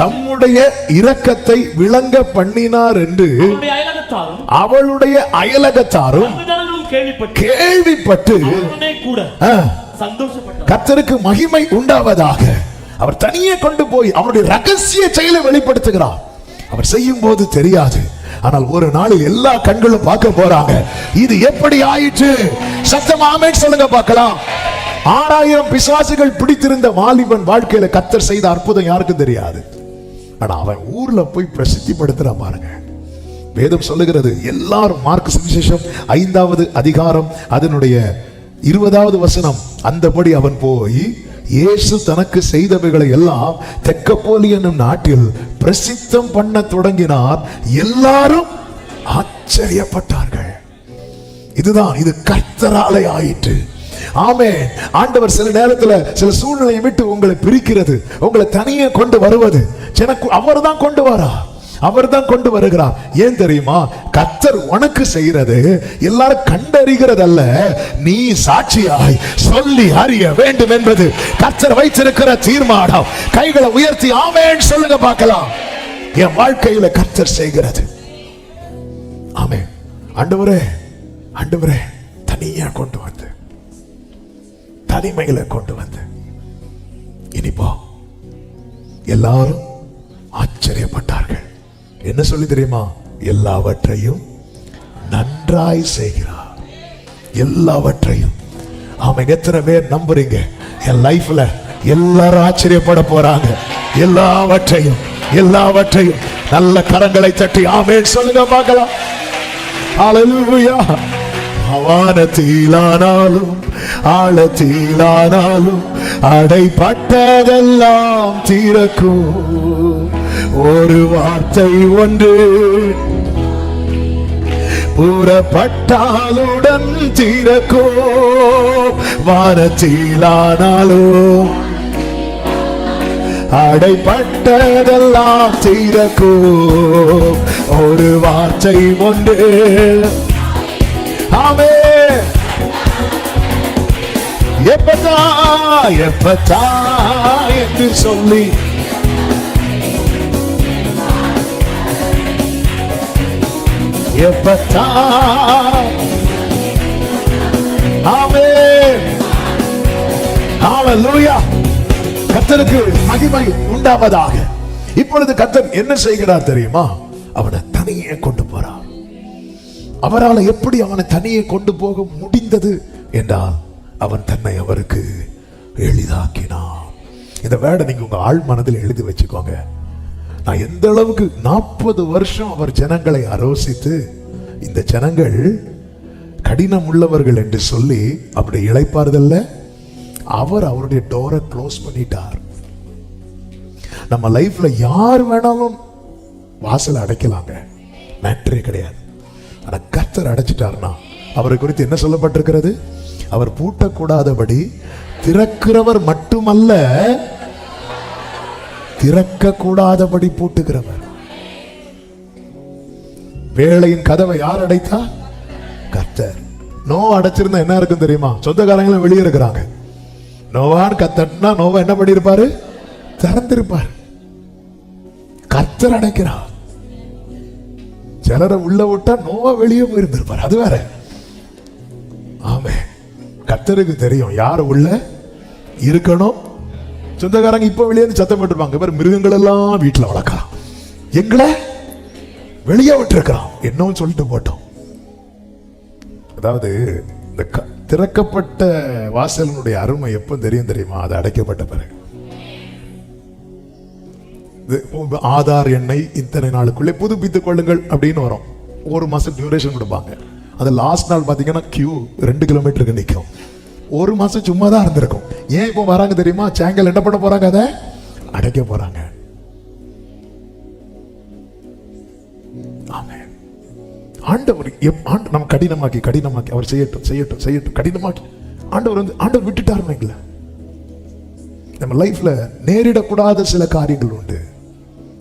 தம்முடைய இரக்கத்தை விளங்க பண்ணினார் என்று அவளுடைய அயலகத்தாரும் கேள்விப்பட்டு கர்த்தருக்கு மகிமை உண்டாவதாக அவர் தனியே கொண்டு போய் அவருடைய ரகசிய செயலை வெளிப்படுத்துகிறார். அவர் செய்யும் போது தெரியாது, ஆனால் ஒரு நாளில் எல்லா கண்களும் பார்க்க போறாங்க. இது எப்படி ஆயிற்று? சத்தமா ஆமென் சொல்லுங்க பார்க்கலாம். 6000 பிசாசுகள் பிடித்திருந்த வாலிபன் வாழ்க்கையில கர்த்தர் செய்த அற்புதம் யாருக்கும் தெரியாது. ஆனா அவன் ஊர்ல போய் பிரசித்திப்படுத்துறான் பாருங்க. வேதம் சொல்லுகிறது, எல்லாரும் மார்க் சுவிசேஷம் 5வது அதிகாரம் அதனுடைய 20வது வசனம், அந்தபடி அவன் போய் இயேசு தனக்கு செய்தவைகளை எல்லாம் தெக்கப்போலி என்னும் நாட்டில் பிரசித்தம் பண்ண தொடங்கினார். எல்லாரும் ஆச்சரியப்பட்டார்கள். இதுதான், இது கர்த்தராலே ஆயிற்று. ஆமென். ஆண்டவர் சில நேரத்தில் சில சூழ்நிலையை விட்டு உங்களை பிரிக்கிறது, உங்களை தனியே கொண்டு வருவது அவர் தான் கொண்டு வரா. அவர் தான் கொண்டு வருகிறார். ஏன் தெரியுமா? கர்த்தர் உனக்கு செய்யறது எல்லாரும் கண்டறிகிறதல்ல, நீ சாட்சியாய் சொல்லி அறிய வேண்டும் என்பது கர்த்தர் வைத்திருக்கிற தீர்மானம். கைகளை உயர்த்தி ஆமென் சொல்லுங்க பார்க்கலாம். என் வாழ்க்கையில கர்த்தர் செய்கிறது. ஆமென். ஆண்டவரே, ஆண்டவரே, தனியா கொண்டு வந்து, தனிமையில கொண்டு வந்து, இனிப்போ எல்லாரும் ஆச்சரியப்பட்டார்கள். என்ன சொல்லி தெரியுமா? எல்லாவற்றையும் நன்றாய் செய்கிறார். எல்லாவற்றையும். ஆமா, எத்தனை பேர் நம்புறீங்க என் லைஃப்ல எல்லாரும் ஆச்சரியப்பட போறாங்க? எல்லாவற்றையும், எல்லாவற்றையும் நல்ல கரங்களை தட்டி ஆமென் சொல்லுங்க பார்க்கலாம். ஹல்லேலூயா. வானத்திலானாலும் ஆழத்திலானாலும் அடைப்பட்டதெல்லாம் தீரக்கும். ஒரு வார்த்தை ஒன்று புறப்பட்டாலுடன் தீரக்கும். வானத்திலானாலும் அடைப்பட்டதெல்லாம் தீரக்கும். ஒரு வார்த்தை ஒன்று. ஆமென். எப்பதா எப்பதா என்று சொல்லி எப்பதா. ஆமென். ஹல்லேலூயா. கர்த்தருக்கு மகிமை உண்டாவதாக. இப்பொழுது கர்த்தர் என்ன செய்கிறார் தெரியுமா? அவனை தனியே கொண்டு போறார். அவரால் எப்படி அவனை தனியே கொண்டு போக முடிந்தது என்றால் அவன் தன்னை அவருக்கு எளிதாக்கினான். இந்த வேர்டை நீங்க உங்க ஆழ் மனதில் எழுதி வச்சுக்கோங்க. நான் எந்த அளவுக்கு 40 வருஷம் அவர் ஜனங்களை ஆலோசித்து, இந்த ஜனங்கள் கடினம் உள்ளவர்கள் என்று சொல்லி அப்படி இளைப்பாறுதல்ல அவர் அவருடைய டோரை க்ளோஸ் பண்ணிட்டார். நம்ம லைஃப்ல யார் வேணாலும் வாசல் அடைக்கலாங்க, மேட்டரே கிடையாது. ஆனா கர்த்தர் அடைச்சிட்டார்னா அவரை குறித்து என்ன சொல்லப்பட்டிருக்கிறது? அவர் பூட்டக்கூடாதபடி திறக்கிறவர் மட்டுமல்ல, திறக்க கூடாதபடி பூட்டுகிறவர். வேளையின் கதவை யார் அடைத்தா? கர்த்தர். நோவா அடைச்சிருந்தா என்ன இருக்கும் தெரியுமா? சொந்தக்காரங்களும் வெளியே இருக்கிறாங்க. நோவான்னு கத்தட்டினா நோவா என்ன பண்ணிருப்பாரு? திறந்திருப்பார். கர்த்தர் அடைக்கிறார். சிலரை உள்ள விட்டா நோவா வெளியே போயிருந்திருப்பார். அது வேற. ஆமே, கர்த்தருக்கு தெரியும் யார் உள்ள இருக்கணும். சொந்தக்காரங்க இப்ப வெளியே சத்தம் போட்டுருப்பாங்க, இவர் மிருகங்கள் எல்லாம் வீட்டுல வளர்க்கலாம், எங்களை வெளியே விட்டு இருக்கிறான் என்னன்னு சொல்லிட்டு போட்டோம். அதாவது இந்த திறக்கப்பட்ட வாசலினுடைய அருமை எப்ப தெரியும் தெரியுமா? அது அடைக்கப்பட்ட பிறகு. ஆதார் எண்ணை இத்தனை நாளுக்குள்ளே புதுப்பித்துக் கொள்ளுங்கள் அப்படின்னு வரும். 1 மாசம் டியூரேஷன் கொடுப்பாங்க. அது லாஸ்ட் நாள் பாத்தீங்கன்னா கியூ 2 கிலோமீட்டருக்கு நிற்கும். 1 மாசம் சும்மா தான் இருந்திருக்கும். ஏன் இப்போ வராங்க தெரியுமா? சேங்கல் என்ன பண்ண போறாங்க? அதை அடைக்க போறாங்க. ஆமென். ஆண்டவர் நம்ம கடினமாக்கி அவர் செய்யட்டும் செய்யட்டும் செய்யட்டும் கடினமாக்கி ஆண்டவர் விட்டுட்டாருன்னு நம்ம லைஃப்ல நேரிடக்கூடாத சில காரியங்கள் உண்டு.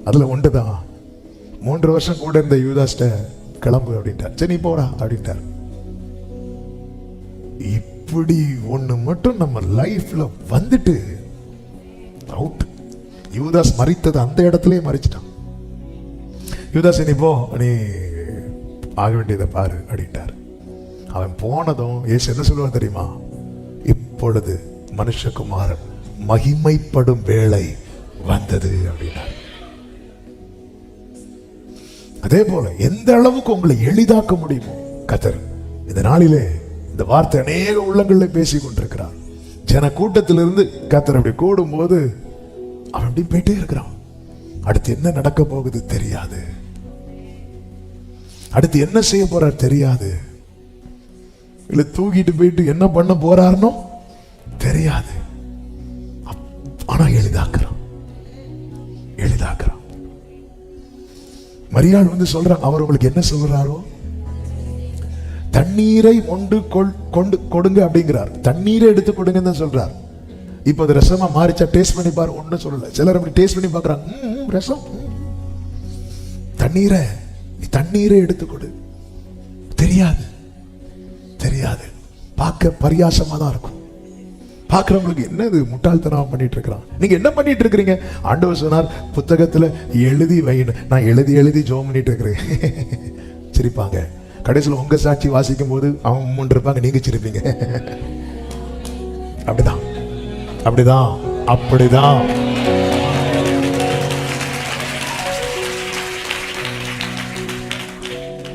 அதுல ஒன்றுதான் 3 வருஷம் கூட இருந்த யூதாஸ்ட கிளம்பு அப்படின்ட்டார். சரி போடா அப்படின்ட்டார். இப்படி ஒண்ணு மட்டும் நம்ம லைஃப்ல வந்துட்டு அவுட். யூதாஸ் மரித்தது அந்த இடத்துலயே மறிச்சிட்டான். யூதாஸ் நீ போ, நீ ஆக வேண்டியதை பாரு அப்படின்ட்டார். அவன் போனதும் இயேசு என்ன சொல்லுவார் தெரியுமா? இப்பொழுது மனுஷகுமாரன் மகிமைப்படும் வேளை வந்தது அப்படின்னார். அதே போல எந்த அளவுக்கு உங்களை எளிதாக்க முடியுமோ கர்த்தர் இந்த நாளிலே இந்த வார்த்தை அநேக உள்ளங்களில் பேசிக் கொண்டிருக்கிறார். ஜன கூட்டத்திலிருந்து கர்த்தர் அப்படி கூடும் போது அவன் அப்படி போயிட்டே இருக்கிறான். அடுத்து என்ன நடக்க போகுது தெரியாது. அடுத்து என்ன செய்ய போறார் தெரியாது. இல்ல தூக்கிட்டு போயிட்டு என்ன பண்ண போறாருன்னு தெரியாது. ஆனா எளிதாக்குறான், எளிதாக்குறான். மரியாள் வந்து சொல்றாங்க, அவர் உங்களுக்கு என்ன சொல்றாரோ தண்ணீரை கொண்டு கொடுங்க அப்படிங்கிறார். தண்ணீரை எடுத்து கொடுங்கன்னு தான் சொல்றார். இப்ப அது ரசமா மாறிச்சா டேஸ்ட் பண்ணி பாரு, ஒன்னும் சொல்லல. சிலர் அப்படி டேஸ்ட் பண்ணி பாக்குறாங்க, ரசம். தண்ணீரை எடுத்துக்கொடு. தெரியாது, பார்க்க பரியாசமா தான் இருக்கும். பார்க்கிறவங்களுக்கு என்னது முட்டாள்தனம் பண்ணிட்டு இருக்கிறான். நீங்க என்ன பண்ணிட்டு இருக்கிறீங்க? ஆண்டவர் சொன்னார் புத்தகத்துல எழுதி வைன்னு. நான் எழுதி ஜோம் பண்ணிட்டு இருக்கிறேன். சிரிப்பாங்க. கடைசியில் உங்க சாட்சி வாசிக்கும் போது அவங்க முன் இருப்பாங்க, நீங்க சிரிப்பீங்க. அப்படிதான்.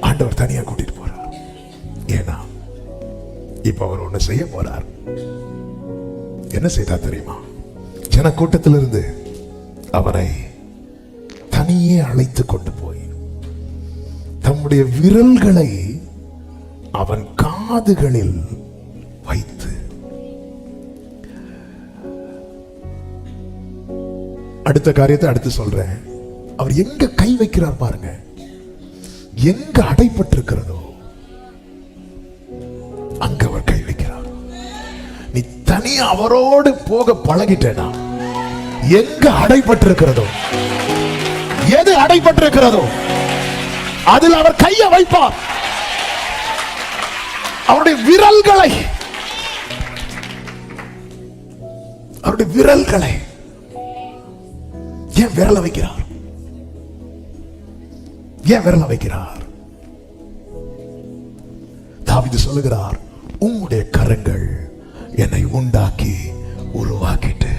ஆண்டவர் தனியா கூட்டிட்டு போறார். ஏன்னா இப்ப அவர் ஒண்ணு செய்ய போறார். என்ன செய்தா தெரியுமா? ஜன கூட்டத்திலிருந்து அவரை தனியே அழைத்து கொண்டு போய் தம்முடைய விரல்களை அவன் காதுகளில் வைத்து, அடுத்த காரியத்தை அடுத்து சொல்றேன். அவர் எங்க கை வைக்கிறார் பாருங்க. எங்க அடைப்பட்டிருக்கிறதோ அங்க அவர் கை வைக்கிறார். நீ தனியா அவரோடு போக பழகிட்டேனா, எங்க அடைப்பட்டிருக்கிறதோ, எது அடைப்பட்டிருக்கிறதோ அதில் அவர் கையை வைப்பார். அவருடைய விரல்களை ஏன் விரல வைக்கிறார்? தாவீது சொல்லுகிறார், உம்முடைய கரங்கள் என்னை உண்டாக்கி உருவாக்கிட்டு.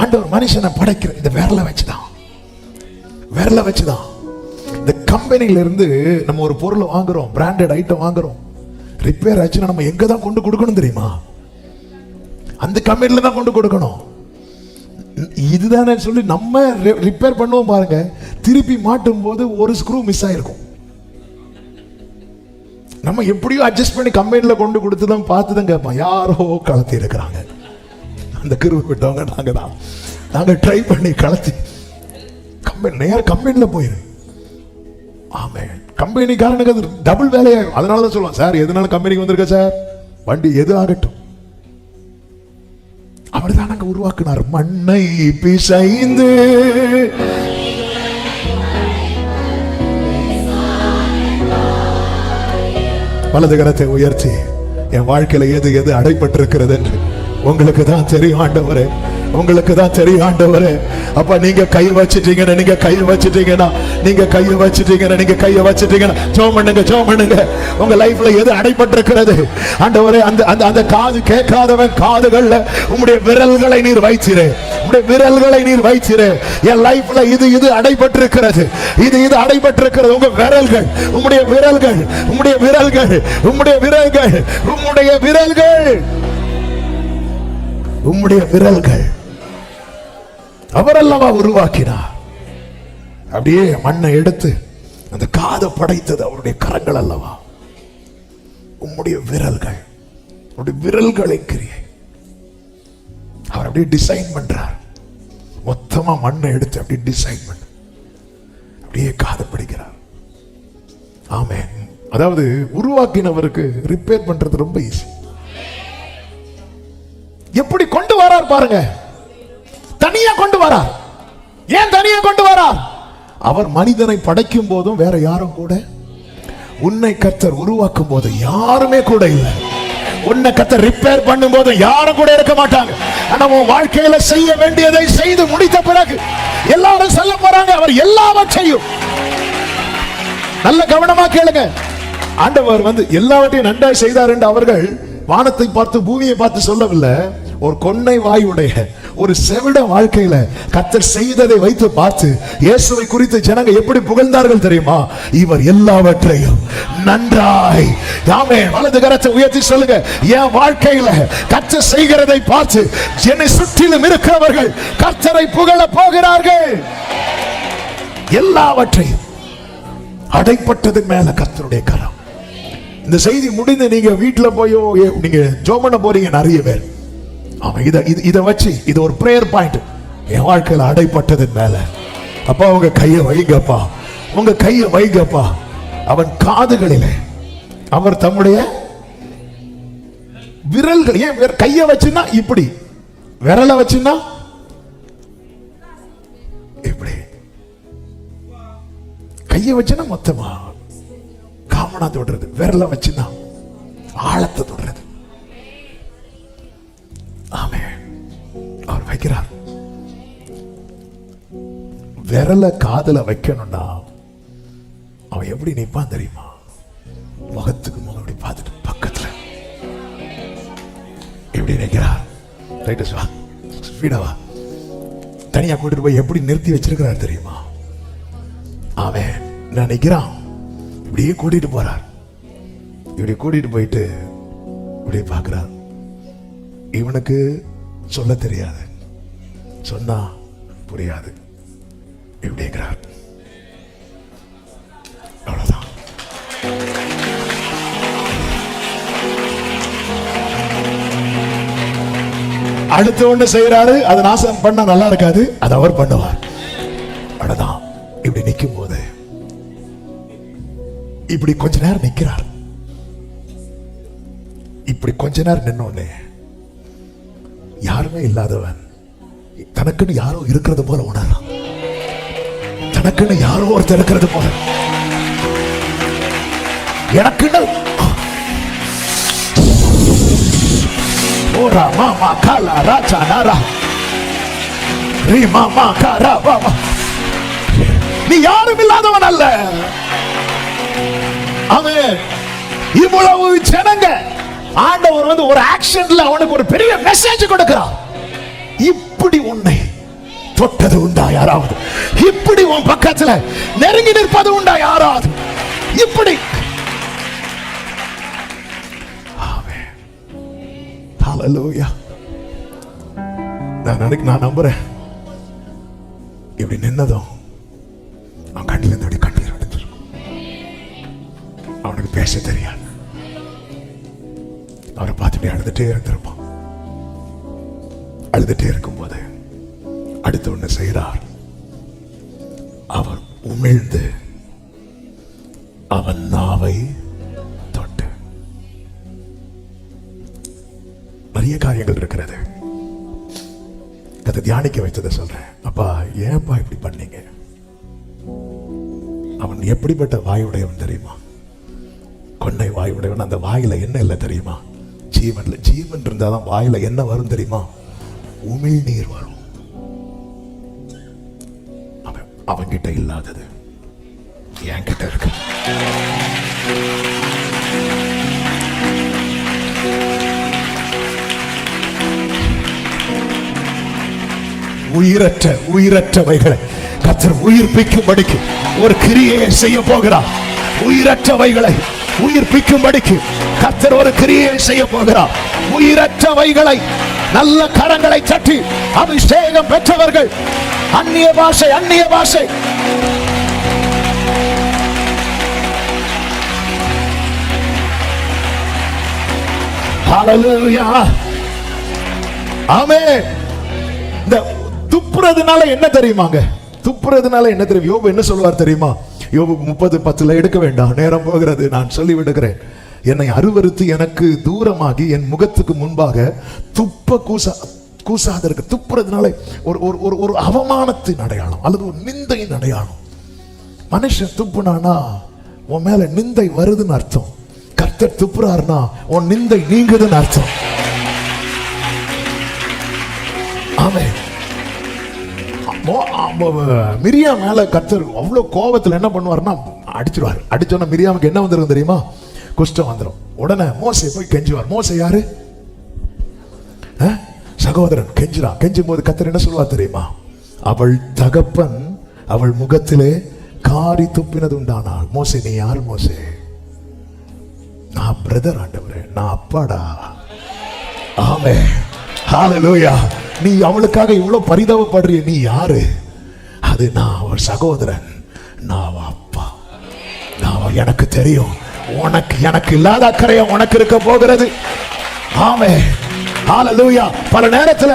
ஆண்டவர் மனுஷனை படைக்கிற இந்த விரல வச்சுதான். இந்த கம்பெனில இருந்து நம்ம ஒரு பொருளை வாங்குறோம், பிராண்டட் ஐட்டம் வாங்குறோம், ரிப்பேர் ஆச்சுன்னா நம்ம எங்க தான் கொண்டு கொடுக்கணும் தெரியுமா? அந்த கம்பெனில தான் கொண்டு கொடுக்கணும். இதுதானே சொல்லி நம்ம ரிப்பேர் பண்ணுவோம் பாருங்க. திருப்பி மாட்டும் போது ஒரு ஸ்க்ரூ மிஸ் ஆயிருக்கும். நம்ம எப்படியோ அட்ஜஸ்ட் பண்ணி கம்பெனில கொண்டு கொடுத்து தான் பார்த்து தான் கேட்போம், யாரோ கலத்தி இருக்கிறாங்க. அந்த கிருபை விட்டவங்க நாங்க ட்ரை பண்ணி கலத்தி கம்பெனில போயிரு. ஆமே, கம்பெனிக்காரனுக்கு அது டபுள் வேலையாகும். அதனாலதான் சொல்லுவான், சார் எதனால கம்பெனிக்கு வந்திருக்க சார், வண்டி எது ஆகட்டும். அப்படிதான் நாங்க உருவாக்குனார். மண்ணை பிசைந்து வலது கரத்தை உயர்த்தி, என் வாழ்க்கையில எது எது அடைப்பட்டிருக்கிறது என்று உங்களுக்கு தான் தெரியும் ஆண்டவரே, உங்களுக்கு தான் தெரியும் ஆண்டவரே. அப்ப நீங்க கை வச்சிட்டீங்கன்னா ஜெபம் பண்ணுங்க. உங்க லைஃப்ல எது அடைபட்டிருக்கிறது ஆண்டவரே, அந்த காது கேட்காதவன் காதுகள்ல உம்முடைய விரல்களை நீர் வைச்சிரே, என் லைஃப்ல இது அடைபட்டிருக்கிறது, இது அடைபட்டிருக்கிறது. உங்க விரல்கள், உம்முடைய விரல்கள் அவரல்லவா உருவாக்கினார். அப்படியே மண்ணை எடுத்து அந்த காதை படைத்தது அவருடைய கரங்கள் அல்லவா. உம்முடைய விரல்களை கிரியை அவர் அப்படியே டிசைன் பண்றார். மொத்தமா மண்ணை எடுத்து அப்படியே டிசைன் பண்ண அப்படியே காதை படைக்கிறார். ஆமென். அதாவது உருவாக்கினவருக்கு ரிப்பேர் பண்றது ரொம்ப ஈஸி. எப்படி கொண்டு வரார் பாருங்க, தனியா கொண்டு வரார். ஏன் தனியா கொண்டு வரார்? அவர் மனிதனை படைக்கும் போதும் வேற யாரும் கூட, உன்னை கர்த்தர் உருவாக்கும் போது யாருமே கூட இல்லை. உன்னை கர்த்தர் ரிப்பேர் பண்ணும் போது யாரும் கூட இருக்க மாட்டாங்க. ஆனா உன் வாழ்க்கையில செய்ய வேண்டியதை செய்து முடித்த பிறகு எல்லாரும் சொல்ல போறாங்க, அவர் எல்லாவற்றையும். நல்ல கவனமா கேளுங்க. ஆண்டவர் எல்லாவற்றையும் நன்றாய் செய்தார் என்று அவர்கள் வானத்தை பார்த்து பூமியை பார்த்து சொல்லவில்லை. ஒரு கொன்னை வாயுடைய ஒரு செவிட வாழ்க்கையில கர்த்தர் செய்ததை வைத்து பார்த்து இயேசுவை குறித்து ஜனங்க எப்படி புகழ்ந்தார்கள் தெரியுமா? இவர் எல்லாவற்றையும் நன்றாய். ஆமென். வலது கரத்தை உயர்த்தி சொல்லுங்க, என் வாழ்க்கையில கர்த்தர் செய்கிறதை பார்த்து என்னை சுற்றிலும் இருக்கிறவர்கள் கர்த்தரை புகழ போகிறார்கள். எல்லாவற்றையும் அடைப்பட்டது மேல கர்த்தருடைய கரம். இந்த செய்தி முடிந்து நீங்க வீட்டுல போய் நீங்க ஜெபம் பண்ண போறீங்க நிறைய பேர். இத வச்சு இது ஒரு பிரேயர் பாயிண்ட். என் வாழ்க்கையில அடைப்பட்டது மேல அப்பா உங்க கையை வைங்கப்பா, அவன் காதுகளிலே அவர் தம்முடைய விரல்கள். ஏன் கையை வச்சுன்னா இப்படி, விரலை வச்சுன்னா இப்படி. கையை வச்சுன்னா மொத்தமா காமனா தொடுறது, விரல வச்சுன்னா ஆழத்தை தொடுறது. ஆமென். அவர் வைக்கிறார். விரல காதுல வைக்கணும்னா அவன் எப்படி நிப்பான் தெரியுமா? முகத்துக்கு முகம் அப்படி பார்த்துட்டு பக்கத்துல எப்படி நிற்கிறார். ரைட்டு வா, ஸ்பீடா வா. தனியா கூட்டிட்டு போய் எப்படி நிறுத்தி வச்சிருக்கிறார் தெரியுமா? அவன் நான் நிற்கிறான், இப்படியே கூட்டிட்டு போறார். இப்படி கூட்டிட்டு போயிட்டு இப்படியே பார்க்கிறார். இவனுக்கு சொல்ல தெரியாது, சொன்னா புரியாது. இப்படிங்கிறார். அவ்வளவுதான். அடுத்த ஒண்ணு செய்யறாரு, அதை நாசம் பண்ண நல்லா இருக்காது, அதை அவர் பண்ணுவார். அவ்வளவுதான். இப்படி நிற்கும் போது இப்படி கொஞ்ச நேரம் நிக்கிறார். இப்படி கொஞ்ச நேரம் நின்னோடனே யாருமே இல்லாதவன் தனக்குன்னு யாரோ இருக்கிறது போல உணர்றான். தனக்குன்னு யாரோ ஒருத்தர் இருக்கிறது போல, எனக்குன்னு ஓரா மாமா காலா ராஜா நாரா ரீ மாமா காரா பாபா. நீ யாரும் இல்லாதவன் அல்ல. அவன் இவ்வளவு ஜனங்க ஆண்டவர் வந்து ஒரு ஆக்ஷன்ல அவனுக்கு ஒரு பெரிய மெசேஜ் கொடுக்கிறான். இப்படி உன்னை தொட்டது உண்டா யாராவது? இப்படி உன் பக்கத்துல நெருங்கி நிற்பது உண்டா யாராவது? இப்படி ஹல்லேலூயா. நான் நம்புறேன். இப்படி நின்னதும் அவன் கண்ணில இருந்து கண்ணீர் வந்துருக்கும். அவனுக்கு பேச தெரியாது. அவரை பார்த்துட்டு அழுதுட்டே இருந்திருப்பான். அழுதுட்டே இருக்கும்போது அடுத்து ஒண்ணு செய்கிறார். அவர் உமிழ்ந்து அவன் நாவை தொட்டு. நிறைய காரியங்கள் இருக்கிறது. அதை தியானிக்க வைத்ததை சொல்றேன். அப்பா ஏன்பா இப்படி பண்ணீங்க? அவன் எப்படிப்பட்ட வாயுடையவன் தெரியுமா? கொன்னை வாயுடையவன். அந்த வாயில என்ன இல்லை தெரியுமா? ஜீவன்ல ஜீவன் இருந்தாதான் வாயில என்ன வரும் தெரியுமா? உமிழ் நீர் வரும். அவன்கிட்ட இல்லாதது என்கிட்ட இருக்கு. உயிரற்றவைகளை கர்த்தர் உயிர்ப்பிக்கும்படிக்கு ஒரு கிரியை செய்ய போகிறார். உயிரற்றவைகளை உயிர்ப்பிக்கும்படிக்கு கர்த்தர் ஒரு கிரியை செய்ய போகிறார். உயிரற்றவைகளை நல்ல கரங்களை தட்டி அபிஷேகம் பெற்றவர்கள் அந்நிய பாஷை ஹல்லேலூயா. ஆமென். இந்த துப்புறதுனால என்ன தெரியுமாங்க? துப்புறதுனால என்ன தெரியும்? யோபு என்ன சொல்வார் தெரியுமா? யோபு 30:10 எடுக்க வேண்டாம், நேரம் போகிறது, நான் சொல்லி விடுகிறேன். என்னை அருவருத்து எனக்கு தூரமாகி என் முகத்துக்கு முன்பாக துப்ப கூசாத இருக்கு. துப்புறதுனால ஒரு அவமானத்தின் அடையாளம் அல்லது ஒரு நிந்தையின் அடையாளம். மனுஷன் துப்புனானா உன் மேல நிந்தை வருதுன்னு அர்த்தம். கர்த்தர் துப்புறாருனா உன் நிந்தை நீங்குதுன்னு அர்த்தம். ஆமென். மிரியா மேல கர்த்தர் அவ்வளவு கோபத்துல என்ன பண்ணுவாருன்னா அடிச்சிருவாரு. அடிச்சோன்னா மிரியாவுக்கு என்ன வந்துரும் தெரியுமா? குஷ்டம் வந்துடும். உடனே மோசே போய் கெஞ்சுவார். மோசே யாரு? சகோதரன். கெஞ்சுறான். கெஞ்சும் போது கர்த்தர் என்ன சொல்லுவார் தெரியுமா? அவள் தகப்பன் அவள் முகத்திலே காரி துப்பினது உண்டானாள். மோசே நீ யார்? மோசே நான் பிரதர் ஆண்டவரே, நான் அப்பாடா. ஆமென். ஹல்லேலூயா. நீ அவளுக்காக இவ்வளவு பரிதாபப்படுறிய, நீ யாரு? அது நான் ஒரு சகோதரன், நான் அப்பா. நான் எனக்கு தெரியும் உனக்கு எனக்கு இல்லாத அக்கறையா உனக்கு இருக்க போகிறது. ஆமென். ஹல்லேலூயா. பல நேரத்துல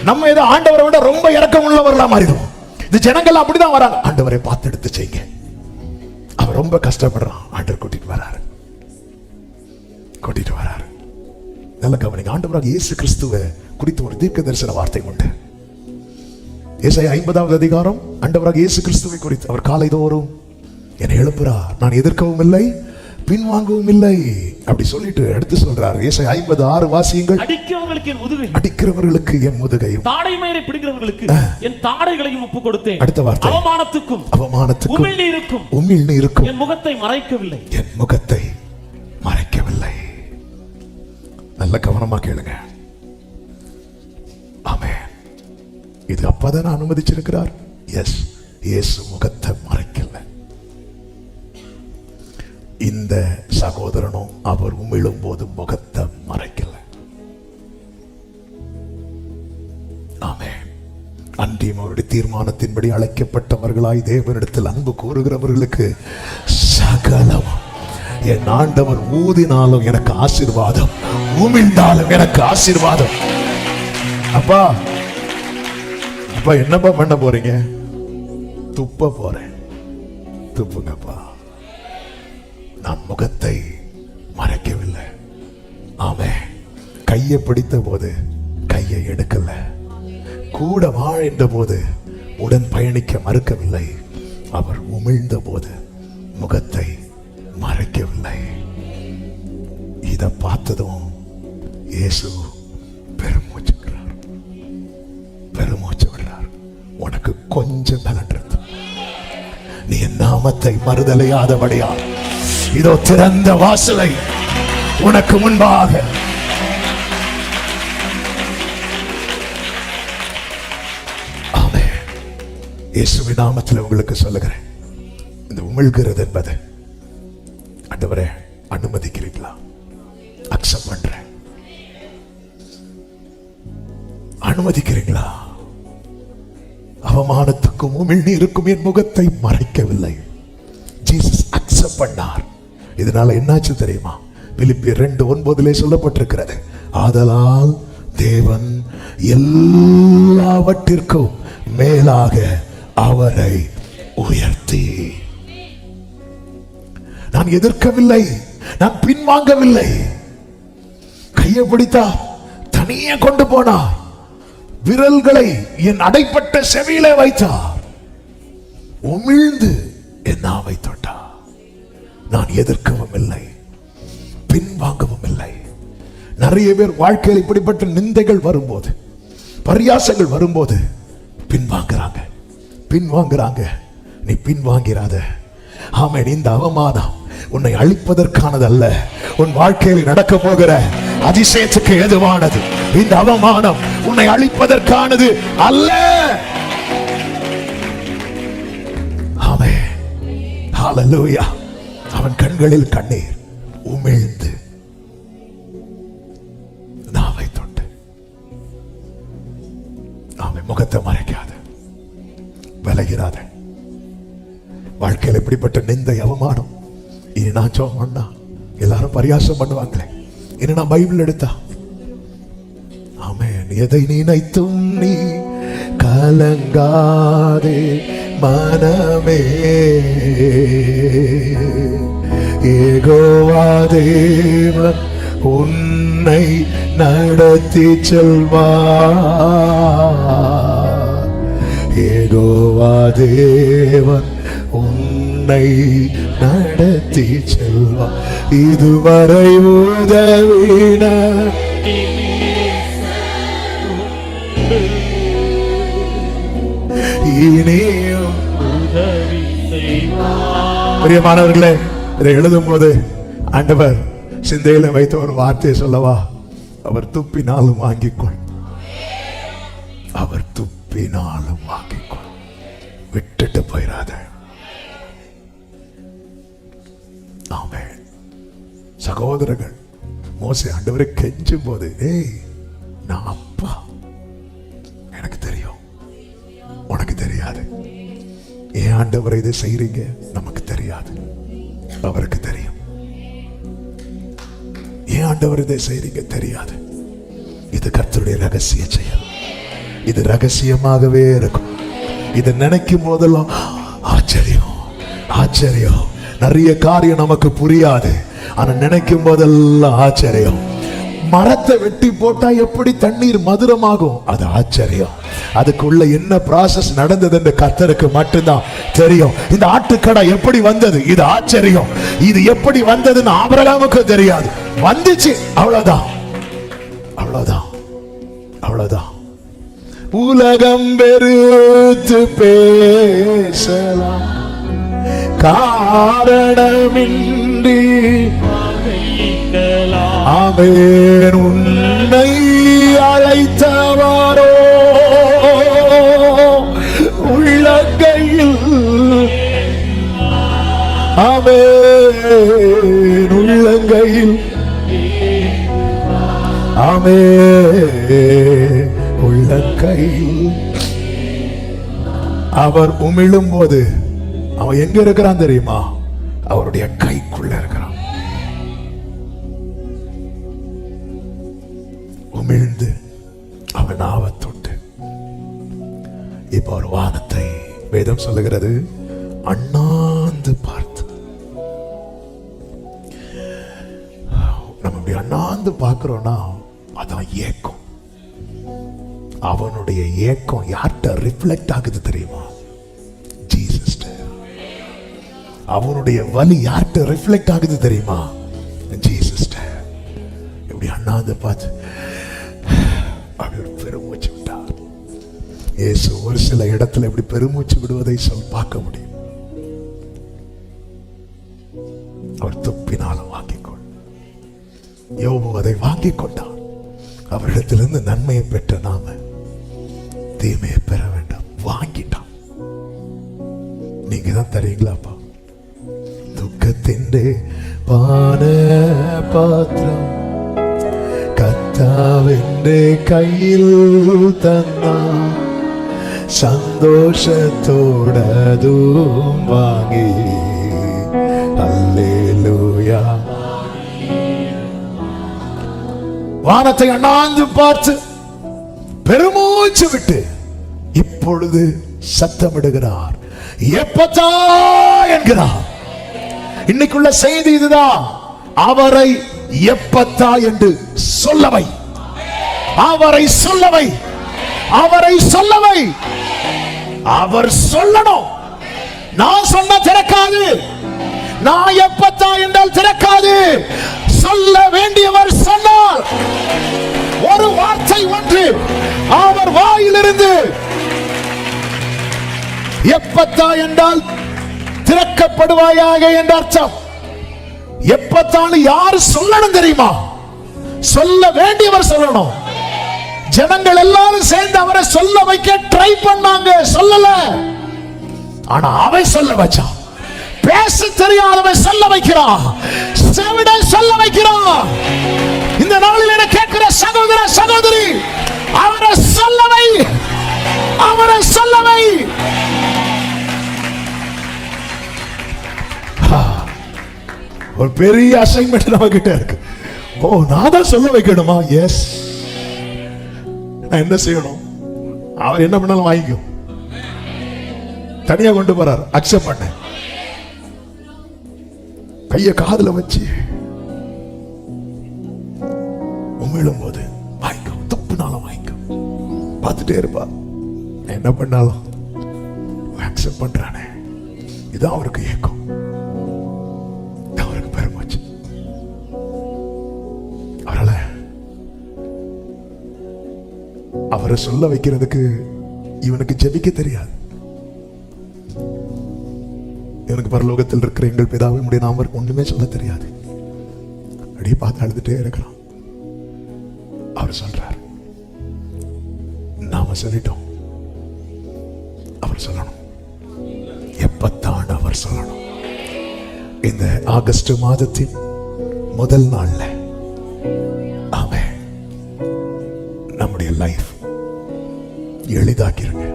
நம்ம ஏதோ ஆண்டவரை விட ரொம்ப இரக்கம் உள்ளவர்களா மாறிடுவோம். இந்த ஜனங்கள் அப்படிதான் வராங்க. ஆண்டவரை பார்த்து எடுத்து செய்யுங்க. அவர் ரொம்ப கஷ்டப்படுறான். ஆண்டவர் கூட்டிட்டு வராரு. நல்ல கவனிங்க. ஆண்டவராக இயேசு கிறிஸ்துவை குறித்து ஒரு தீர்க்க தரிசன வார்த்தை உண்டு. ஏசாயா 50வது அதிகாரம் ஆண்டவராக இயேசு கிறிஸ்துவை குறித்து அவர் காலைதோறும் என்னை எழுப்புறார். நான் எதிர்க்கவும் இல்லை, பின்வாங்கவும் இல்லை. அப்படி சொல்லிட்டு எடுத்து சொல்றார். ஏசாயா 50:6 வாசியுங்கள். அடிக்கிறவர்களுக்கு என் முதுகை, அடிக்கிறவர்களுக்கு என் முதுகையும், தாடை மயிரை பிடிக்கிறவர்களுக்கு என் தாடைகளையும் ஒப்பு கொடுத்தேன். அடுத்த வார்த்தை, அவமானத்துக்கும் உமிழ்நீருக்கும் என் முகத்தை மறைக்கவில்லை. என் முகத்தை மறைக்கவில்லை. நல்ல கவனமா கேளுங்க. ஆமென். இது அப்பதான் அனுமதிச்சிருக்கிறார். எஸ், இயேசு முகத்தை மறைக்கல. இந்த சகோதரனும் அவர் உமிழும் போது முகத்தை மறைக்கல. ஆமென். அன்றியும் அவருடைய தீர்மானத்தின்படி அழைக்கப்பட்டவர்களாய் தேவனிடத்தில் அன்பு கூறுகிறவர்களுக்கு சகலம், என் ஆண்டவர் ஊதினாலும் எனக்கு ஆசீர்வாதம், உமிழ்ந்தாலும் எனக்கு ஆசீர்வாதம். அப்பா அப்பா என்னப்பா பண்ண போறீங்க? துப்ப போறேன். துப்புங்கப்பா. நான் முகத்தை மறைக்கவில்லை. ஆமென். கையை பிடித்த போது கையை எடுக்கல. கூட வாழ்ந்த போது உடன் பயணிக்க மறுக்கவில்லை. அவர் உமிழ்ந்த போது முகத்தை மறைக்கவில்லை. இதை பார்த்ததும் இயேசு பெருமூச்சுக்கிறார், பெருமூச்சு விடுறார். உனக்கு கொஞ்சம் பலன் இருக்கு. நீ என் நாமத்தை மறுதலையாதபடியால் இதோ திறந்த வாசலை உனக்கு முன்பாக. ஆமென். இயேசுவின் நாமத்தில் உங்களுக்கு சொல்லுகிறேன், இந்த உமிழ்கிறது என்பது ஆண்டவரே அனுமதிக்கிறீங்களா? அக்செப்ட் பண்றேன். அனுமதிக்கிறீங்களா? அவமானத்துக்கும் உமிழ்நீருக்கும் என் முகத்தை மறைக்கவில்லை. ஜீசஸ் அக்செப்ட் பண்ணார். இதனால என்னாச்சு தெரியுமா? பிலிப்பியர் 2:9 சொல்லப்பட்டிருக்கிறது, ஆதலால் தேவன் எல்லாவற்றிற்கும் மேலாக அவரை உயர்த்தி. நான் எதிர்க்கவில்லை, நான் பின்வாங்கவில்லை. கையை பிடித்தார், தனியே கொண்டு போனார், விரல்களை என் அடைப்பட்ட செவியிலே வைத்தார், உமிழ்ந்து என் நாவை தொட்டார். நான் எதிர்க்கவும் இல்லை, பின்வாங்கவும் இல்லை. நிறைய பேர் வாழ்க்கையில் இப்படிப்பட்ட நிந்தைகள் வரும்போது, பரியாசங்கள் வரும்போது பின்வாங்குறாங்க. நீ பின்வாங்கிறாத. ஆமென். இந்த அவமானம் உன்னை அழிப்பதற்கானது அல்ல, உன் வாழ்க்கையில் நடக்க போகிற அதிசயத்துக்கு ஏதுவானது. இந்த அவமானம் உன்னை அழிப்பதற்கானது அல்ல. ஆமென். ஹல்லேலூயா. அவன் கண்களில் கண்ணீர், உமிழ்ந்து நாவை தொட்டு. அவன் முகத்தை மறைக்காத, விலகிறாத. வாழ்க்கையில் எப்படிப்பட்ட நிந்தை அவமானம் இனி நான் சொன்னா எல்லாரும் பரியாசம் பண்ணுவாங்களே, இனி நான் பைபிள் எடுத்தா. ஆமென். எதை நினைத்தும் நீ கலங்காதே மனமே, யெகோவா தேவன் உன்னை நடத்தி செல்வார். யெகோவா தேவன் உன்னை நடத்தி செல்வார். இதுவரை உதவின இனியும் உதவி செய்வார். பிரியமானவர்களே, இதை எழுதும் போது ஆண்டவர் சிந்தையில வைத்த ஒரு வார்த்தையை சொல்லவா? அவர் துப்பினாலும் வாங்கிக்கொள், அவர் துப்பினாலும் வாங்கிக்கொள், விட்டுட்டு போயிடாத. ஆமென். சகோதரர்கள் மோசே ஆண்டவரை கெஞ்சும் போது, ஏய் நான் அப்பா, எனக்கு தெரியும், உனக்கு தெரியாது. ஏன் ஆண்டவரை இதை செய்றீங்க? நமக்கு தெரியாது, அவருக்கு தெரியும். ஏன் ஆண்டவர் இதை செய்றீங்க? தெரியாது. இது கர்த்தருடைய ரகசிய செயல். இது ரகசியமாகவே இருக்கும். இதை நினைக்கும் போதெல்லாம் ஆச்சரியம், ஆச்சரியம். நிறைய காரியம் நமக்கு புரியாது, ஆனா நினைக்கும் போதெல்லாம் ஆச்சரியம். மரத்தை வெட்டி போட்டா எப்படி தண்ணீர் மதுரமாகும்? அது ஆச்சரியம். அதுக்குள்ள என்ன ப்ராசஸ் நடந்தது என்று கர்த்தருக்கு மட்டும்தான் தெரியும். இந்த ஆட்டுக்கடா எப்படி வந்தது? இது ஆச்சரியம். இது எப்படி வந்ததுன்னு ஆபிரகாமுக்கு தெரியாது. வந்துச்சு, அவ்வளவுதான், அவ்வளவுதான், அவ்வளவுதான். உலகம் வெறுத்து பேசலாம் காரணமின்றி, அவன் உன்னை அழைத்தவாரோ உள்ளங்கையில், அவன் உள்ளங்கையில், அவன் உள்ளங்கையில். அவர் உமிழும் போது அவன் எங்க இருக்கிறான் தெரியுமா? அவருடைய கைக்குள்ள இருக்கிறான். உமிழ்ந்து அவன் ஆவத்தொட்டு. இப்ப ஒரு வானத்தை வேதம் சொல்லுகிறது அண்ணாந்து பார்த்து. நம்ம இப்படி அண்ணாந்து பார்க்கிறோம்னா அதான் ஏக்கம். அவனுடைய ஏக்கம் யார்கிட்ட ரிஃப்ளெக்ட் ஆகுது தெரியுமா? ஜீசஸ். அவனுடைய வலி யார்கிட்ட ரிஃப்ளெக்ட் ஆகுது தெரியுமா? ஜீசஸ். இப்படி அண்ணாந்து பார்த்து பெருமூச்சு விட்டார். இயேசு ஒரு சில இடத்துல இப்படி பெருமூச்சு விடுவதை பார்க்க முடியும். அவர் துப்பினாலும் வாங்கிக்கொள். யோபு அதை வாங்கிக் கொண்டார். அவரிடத்திலிருந்து நன்மையை பெற்ற நாம தீமையை பெற வேண்டாம். வாங்கிட்டான். நீங்க தான் தரீங்களாப்பா? துக்கத்தின் பான பாத்திரம் கர்த்தாவிന്റെ கையில் தன்னா, சந்தோஷத்தோடதும் வாங்கி அல்லேலூயா. வானத்தை அண்ணாந்து பார்த்து பெருமூச்சு விட்டு இப்பொழுது சத்தமிடுகிறார், எப்பத்தா என்கிறார். இன்னைக்குள்ள செய்தி இதுதான். அவரை எப்பத்தா என்று சொல்லவை, அவரை சொல்லவை, அவரை சொல்லவை. அவர் சொல்லணும். நான் சொன்ன திறக்காது. நான் எப்பத்தா என்றால் திறக்காது. சொல்ல வேண்டியவர் சொன்னார். ஒரு வார்த்தை ஒன்று அவர் வாயிலிருந்து எப்பத்தா என்றால் திறக்கப்படுவாயாக என்ற அர்த்தம். எப்பத்தாலும் யாரு சொல்லணும் தெரியுமா? சொல்ல வேண்டியவர் சொல்லணும். ஜனங்கள் எல்லாரும் சேர்ந்து அவரை சொல்ல வைக்க ட்ரை பண்ணாங்க, சொல்லல. ஆனா அவன் சொல்ல வச்சான். பேச தெரியாதவன் சொல்ல வைக்கிறான். செவிடன் சொல்ல வைக்கிறான். இந்த நாளில் என கேட்கிற சகோதர சகோதரி, அவரை சொல்லவை, அவரை சொல்லவை. ஒரு பெரிய அசைன்மெண்ட் நம்ம கிட்ட இருக்கு. ஓ, நான் தான் சொல்ல வைக்கணுமா? எஸ். நான் என்ன செய்யணும்? அவர் என்ன பண்ணாலும் வாங்கிக்கும். தனியா கொண்டு போறார், அக்செப்ட் பண்ண. கைய காதுல வச்சு உமிழும் போது வாங்கிக்கும். துப்புனாலும் வாங்கிக்கும். பார்த்துட்டே இருப்பா. என்ன பண்ணாலும் அக்செப்ட் பண்றானே. இதான் அவருக்கு ஏக்கம். அவருக்கு பெருமாச்சு. அவரால அவரை சொல்ல வைக்கிறதுக்கு இவனுக்கு ஜெபிக்க தெரியாது. இவனுக்கு பரலோகத்தில் இருக்கிற எங்கள் பிதாவை உடைய நாமருக்கு ஒண்ணுமே சொல்ல தெரியாது. அப்படியே பார்த்து அழுதுட்டே இருக்கிறான். அவர் சொல்றார், நாம சொல்லிட்டோம். அவர் சொல்லணும். எப்பத்தான் அவர் சொல்லணும். இந்த ஆகஸ்ட் மாதத்தின் முதல் நாள்ல அவன் நம்முடைய லைஃப் எளிதாக்கிருங்க.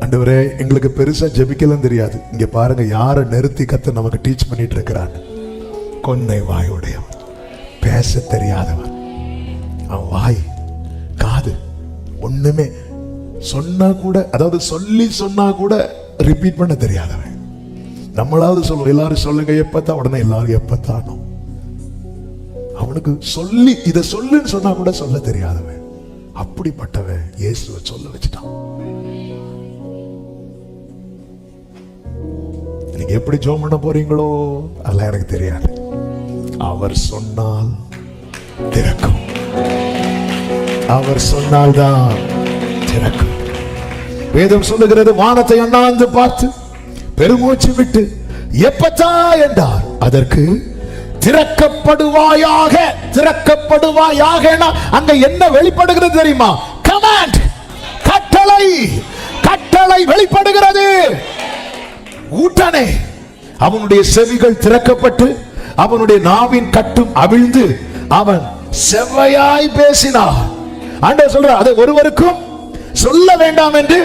ஆண்டவரே, எங்களுக்கு பெருசா ஜெபிக்கலாம் தெரியாது. இங்க பாருங்க, யாரை நிறுத்தி கத்த நமக்கு டீச் பண்ணிட்டு இருக்கிறான். கொன்னை வாயுடையவன், பேச தெரியாதவன். அவன் வாய், காது ஒண்ணுமே சொன்னா கூட, அதாவது சொல்லி சொன்னா கூட ரிப்பீட் பண்ண தெரியாதவன். நம்மளாவது சொல்லுவோம், எல்லாரும் சொல்லுங்க எப்பத்தான், உடனே எல்லாரும் எப்பத்தானோ. அவனுக்கு சொல்லி இதை சொல்லுன்னு சொன்னா கூட சொல்ல தெரியாதவன், அப்படிப்பட்டவன் இயேசுவை சொல்ல வச்சுட்டான். நீங்க எப்படி ஜெபம் பண்ண போறீங்களோ அதெல்லாம் எனக்கு தெரியாது. அவர் சொன்னால் திறக்கும், அவர் சொன்னால்தான் திறக்கும். வேதம் சொல்லுகிறது, வானத்தை அண்ணாந்து பார்த்து பெருமூச்சு விட்டு எப்பத்தா என்றார், அதற்கு திறக்கப்படுவாயாக. திறக்கப்படுவாயாக அங்க என்ன வெளிப்படுகிறது தெரியுமா? கமாண்ட், கட்டளை. கட்டளை வெளிப்படுகிறது. உடனே அவனுடைய செவிகள் திறக்கப்பட்டு அவனுடைய நாவின் கட்டும் அவிழ்ந்து அவன் செவ்வையாய் பேசினார். ஆண்டவர் சொல்றார், அதை ஒருவருக்கும் சொல்ல வேண்டாம் என்று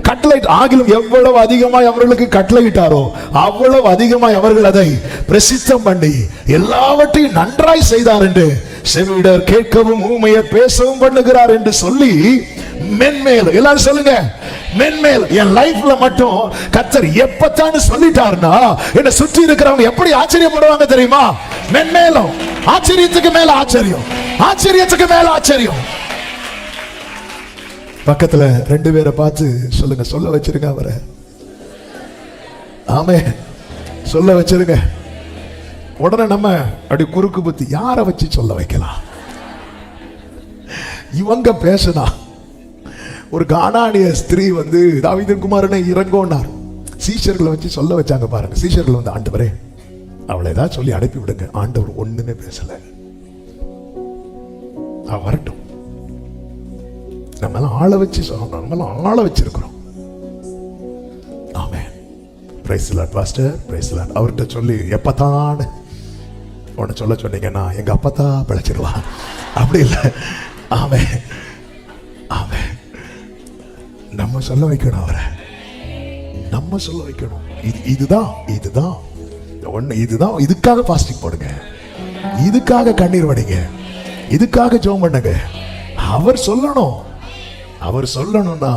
கட்டளை. ஆகிலும் எவ்வளவு அதிகமாய் அவர்களுக்கு கட்டளையிட்டாரோ அவ்வளவு அதிகமாய் அவர்கள் அதை பிரசித்தம் பண்ணி எல்லாவற்றையும் நன்றாய் செய்தார் என்று செவிடர் கேட்கவும் ஊமையர் பேசவும் பண்ணுகிறார் என்று சொல்லி மென்மேல். எல்லாரும் சொல்லுங்க, மென்மேல். என் லைஃப்ல மட்டும் கர்த்தர் எப்பத்தான்னு சொல்லிட்டாருன்னா என்ன சுற்றி இருக்கிறவங்க எப்படி ஆச்சரியப்படுவாங்க தெரியுமா? மென்மேலும். ஆச்சரியத்துக்கு மேல ஆச்சரியம், ஆச்சரியத்துக்கு மேல ஆச்சரியம். பக்கத்துல 2 பேரை பார்த்து சொல்லுங்க, சொல்ல வச்சிருங்க அவரை. ஆமே, சொல்ல வச்சிருங்க. உடனே நம்ம அப்படி குறுக்கு புத்தி யாரை வச்சு சொல்ல வைக்கலாம்? இவங்க பேசினா ஒரு கானானிய ஸ்திரீ வந்து தாவீதின் குமாரனை இறங்கோன்னார். சீஷர்களை வச்சு சொல்ல வச்சாங்க பாருங்க. சீஷர்கள் வந்து, ஆண்டவரே அவளை ஏதாவது சொல்லி அனுப்பி விடுங்க. ஆண்டவர் ஒண்ணுமே பேசல. வரட்டும், நம்ம ஆளை வச்சு சொல்லணும், நம்ம ஆளை வச்சிருக்கிறோம். Amen. Praise the Lord pastor, praise the Lord. அவர்கிட்ட சொல்லி எப்பத்தான் உன்னை சொல்ல சொன்னீங்கன்னா எங்க அப்பத்தா பிழைச்சிருவா, அப்படி இல்லை. ஆமென், ஆமென். நம்ம சொல்ல வைக்கணும் அவரை, நம்ம சொல்ல வைக்கணும். இதுதான் இதுதான் ஒண்ணு, இதுதான். இதுக்காக பாஸ்டிங் போடுங்க, இதுக்காக கண்ணீர் வடிங்க, இதுக்காக ஜெபம் பண்ணுங்க. அவர் சொல்லணும். அவர் சொல்லணும்னா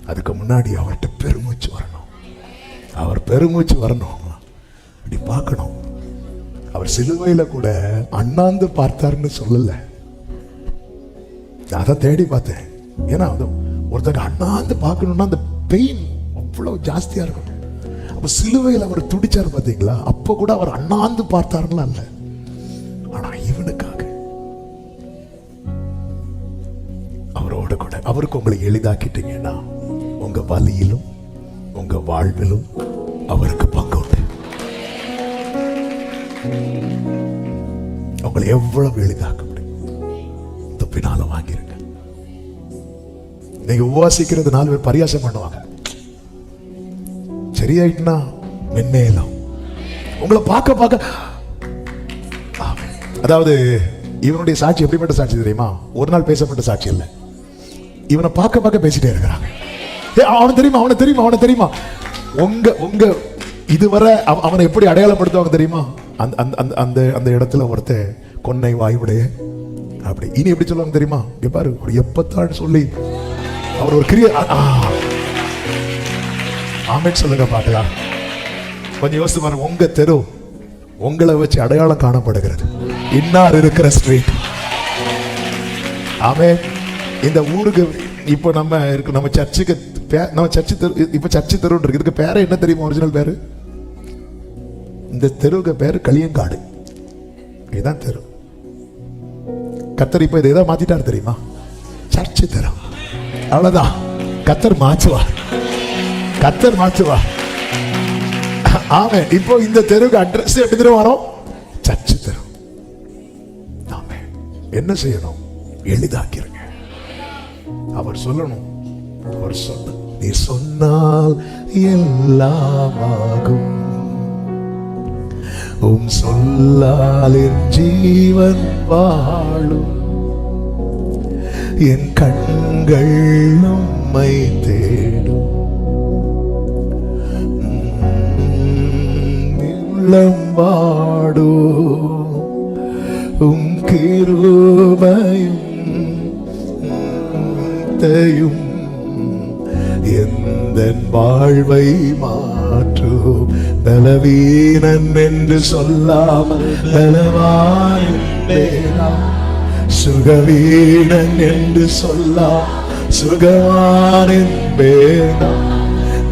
அதுக்கு முன்னாடி அவர்கிட்ட பெருமூச்சு வரணும். அவர் பெருமூச்சு வரணும். அப்படி பார்க்கணும். அவர் சிலுவையில கூட அண்ணாந்து பார்த்தாருன்னு சொல்லல. நான் அதை தேடி பார்த்தேன். ஏன்னா ஒருத்தங்க அண்ணாந்து பார்க்கணும்னா அந்த பெயின் அவ்வளவு ஜாஸ்தியா இருக்கும். அப்ப சிலுவையில் அவர் துடிச்சாரு பார்த்தீங்களா? அப்ப கூட அவர் அண்ணாந்து பார்த்தாருன்னா இல்ல, ஆனா இவனுக்காக அவரோட கூட அவருக்கு உங்களை எளிதாக்கிட்டீங்கன்னா உங்க வலியிலும் உங்க வாழ்விலும் அவருக்கு பங்கு உண்டு. உங்களை எவ்வளவு எளிதாக்க முடியும் பின்னால வாங்கிருங்க. நீங்க உபவாசிக்கிறது 4 பேர் பரியாசம் பண்ணுவாங்க. சரியாயிட்டுனா மென்மேலும் உங்களை பார்க்க பார்க்க. அதாவது இவனுடைய சாட்சி எப்படிப்பட்ட சாட்சி தெரியுமா? ஒரு நாள் பேசப்பட்ட சாட்சி இல்லை. இவனை பார்க்க பார்க்க பேசிட்டே இருக்கிறாங்க. அவனை தெரியுமா, அவனை தெரியுமா, அவனை தெரியுமா. உங்க இதுவரை அவனை எப்படி அடையாளப்படுத்துவாங்க தெரியுமா? அந்த இடத்துல ஒருத்த கொன்னை வாய்வுடைய அப்படி. இனி எப்படி சொல்லுவாங்க தெரியுமா? இங்க பாரு, ஒரு எப்பத்தான் சொல்லி அவர் ஒரு கிரியை. ஆமென் சொல்லுங்க பார்க்கலாம். கொஞ்சம் யோசித்து பாருங்க. உங்க தெரு உங்களை வச்சு அடையாளம் காணப்படுகிறது. இன்னார் இருக்கிற ஸ்ட்ரீட். ஆமென். இந்த ஊருக்கு இப்போ நம்ம இருக்கு, நம்ம சர்ச்சுக்கு நம்ம சர்ச்சு தெரு, இப்போ சர்ச்சு தெருன்னு இருக்கு. இதுக்கு பேரு என்ன தெரியுமா? ஒரிஜினல் பேரு, இந்த தெருவுக்கு பேரு களியங்காடு. இதுதான் தெரு. கத்தர் இப்ப இதை எதாவது மாத்திட்டாரு தெரியுமா? சர்ச்சு தெரு. அவ்வளவுதான். கத்தர் மாற்றுவார், கத்தர் மாற்றுவார். ஆமென். இப்போ இந்த தெருவுக்கு அட்ரஸ் எப்படி தெரு வரும்? சர்ச்சு தெரு. ஆமென். என்ன செய்யணும்? எளிதாக்கிறங்க. அவர் சொல்லணும். அவர் சொன்ன, நீ சொன்னால் எல்லாம் ஆகும், உம் சொல்லால் என் ஜீவன் வாழும், என் கண்கள் உம்மை தேடும், உள்ளம் வாடும், உம் கிருபையும் தையும் எந்தன் வாழ்வை மாற்றும். பலவீனன் என்று சொல்லாமல் பலவான் என்பேனா, சுகவீனன் என்று சொல்லா சுகவான் என்பேனா,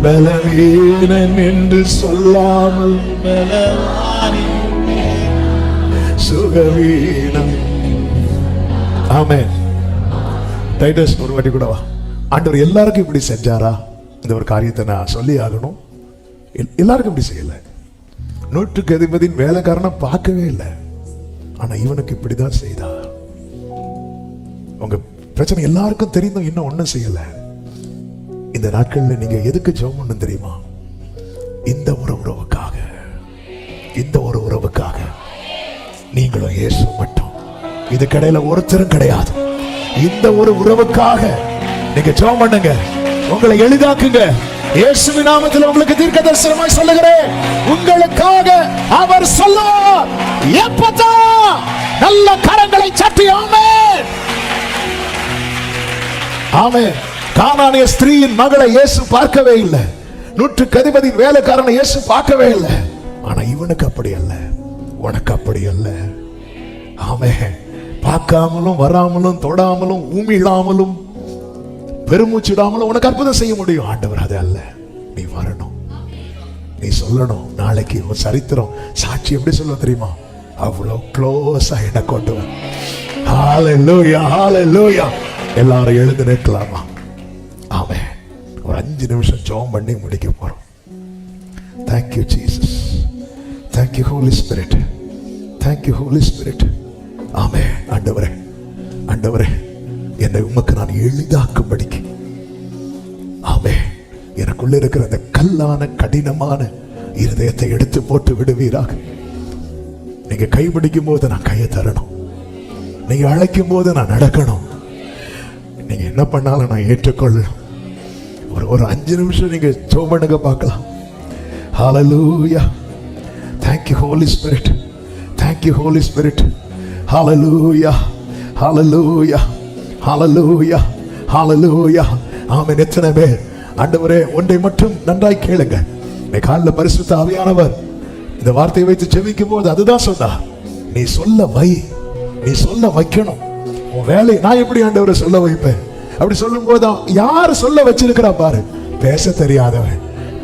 பலவீனன் என்று சொல்லாமல் சுகவீனன். ஆமென். டைட்டஸ் ஒரு வாட்டி கூட வா. ஆண்டவர் எல்லாருக்கும் இப்படி செஞ்சாரா? இந்த ஒரு காரியத்தை நான் சொல்லி ஆகணும். எல்லாருக்கும் இப்படி செய்யல. 100க்கு அதிபதியின் வேலைக்காரனை பார்க்கவே இல்லை, ஆனா இவனுக்கு இப்படிதான் செய்தார். உங்க பிரச்சனை எல்லாருக்கும் தெரிந்தும் இன்னும் ஒண்ணும் செய்யல. இந்த நாட்கள்ல நீங்க எதுக்கு ஜெபம் பண்ணணும் தெரியுமா? இந்த ஒரு உறவுக்காக, இந்த ஒரு உறவுக்காக. நீங்களும் இயேசு மட்டும், இது கடையில ஒருத்தரும் கிடையாது. இந்த ஒரு உறவுக்காக நீங்க ஜெபம் பண்ணுங்க, உங்களை எளிதாக்குங்க. இயேசுவின் நாமத்தில் உங்களுக்கு தீர்க்க தரிசனமாய் சொல்லுகிறேன், உங்களுக்காக அவர் சொல்லுவார். எப்பதா நல்ல கரங்களை சட்டி. ஆமென், ஆமென். கானானிய ஸ்திரீயின் மகளை இயேசு பார்க்கவே இல்லை, 100க்கு அதிபதியின் வேலைக்காரனை இயேசு பார்க்கவே இல்லை. ஆனா இவனுக்கு அப்படி அல்ல, உனக்கு அப்படி அல்ல. ஆமென். பார்க்காமலும் வராமலும் தொடாமலும் ஊமிடாமலும் பெருமூச்சிடாமலும் உனக்கு அற்புதம் செய்ய முடியும். ஆண்டவர் அது அல்ல, நீ வரணும், நீ சொல்லணும். நாளைக்கு ஒரு சரித்திரம் சாட்சி எப்படி சொல்ல தெரியுமா? அவ்வளவு க்ளோஸா என்ன கொண்டு வர. ஹalleluya, ஹalleluya. எல்லாரும் எழுந்து நிற்கலாமா? ஆமென். ஒரு 5 நிமிஷம் ஜெபம் பண்ணி முடிக்க போறோம். Thank you Jesus, thank you Holy Spirit, thank you Holy Spirit. ஆமென். ஆண்டவரே, ஆண்டவரே, என்னை உமக்கு நான் எளிதாக்கும்படிக்கு, ஆமென், எனக்குள்ள இருக்கிற அந்த கல்லான கடினமான இருதயத்தை எடுத்து போட்டு விடுவீராக. நீங்க கைப்பிடிக்கும் போது நான் கையை தரணும், நீங்க அழைக்கும் போது நான் நடக்கணும், நீங்க என்ன பண்ணாலும் நான் ஏற்றுக்கொள்ளணும். ஒரு 5 நிமிஷம் நீங்க ஜெபம் பண்ணுங்க பார்க்கலாம். ஹalleluya, thank you Holy Spirit, thank you Holy Spirit. ஹalleluya, ஹalleluya, ஹalleluya, ஹalleluya. ஆமென். எத்தனை பேர் ஆண்டவரே ஒன்றை மட்டும் நன்றாய் கேளுங்க. இன்னைக்கு காலையில பரிசுத்த ஆவியானவர் இந்த வார்த்தையை வைத்து ஜெபிக்கும் போது அதுதான் சொன்னார், நீ சொல்ல வை, நீ சொல்ல வைக்கணும். உன் வேலை நான் எப்படி ஆண்டவரை சொல்ல வைப்பேன்? அப்படி சொல்லும் போது யாரு சொல்ல வச்சிருக்கிறா பாரு. பேச தெரியாதவன்,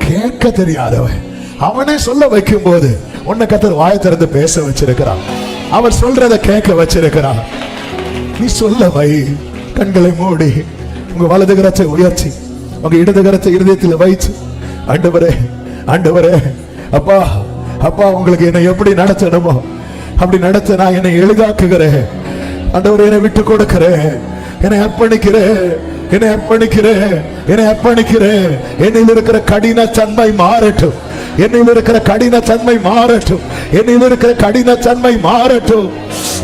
கேட்க தெரியாதவன், அவனே சொல்ல வைக்கும் போது உன்னை கர்த்தர் வாயை திறந்து பேச வச்சிருக்கிறான். அவர் சொல்றத கேட்க வச்சிருக்கிறான். நீ சொல்ல வை. கண்களை மூடி உங்க வலது கரத்தை உயர்த்தி உங்க இடது கரத்தை இருதயத்தில் வைத்து, ஆண்டவரே, ஆண்டவரே, அப்பா, அப்பா, உங்களுக்கு என்னை எப்படி நடத்தணுமோ அப்படி நடத்த நான் என்னை எளிதாக்குகிறேன். ஆண்டவரே, என்னை விட்டு கொடுக்கிறேன், என்னை அர்ப்பணிக்கிறேன், என்னை அர்ப்பணிக்கிறேன், என்னை அர்ப்பணிக்கிறேன். என்னில் இருக்கிற கடின தன்மை மாறட்டும், என்னில் இருக்கிற கடின தன்மை மாறட்டும், என்னில் இருக்கிற கடின தன்மை மாறட்டும்.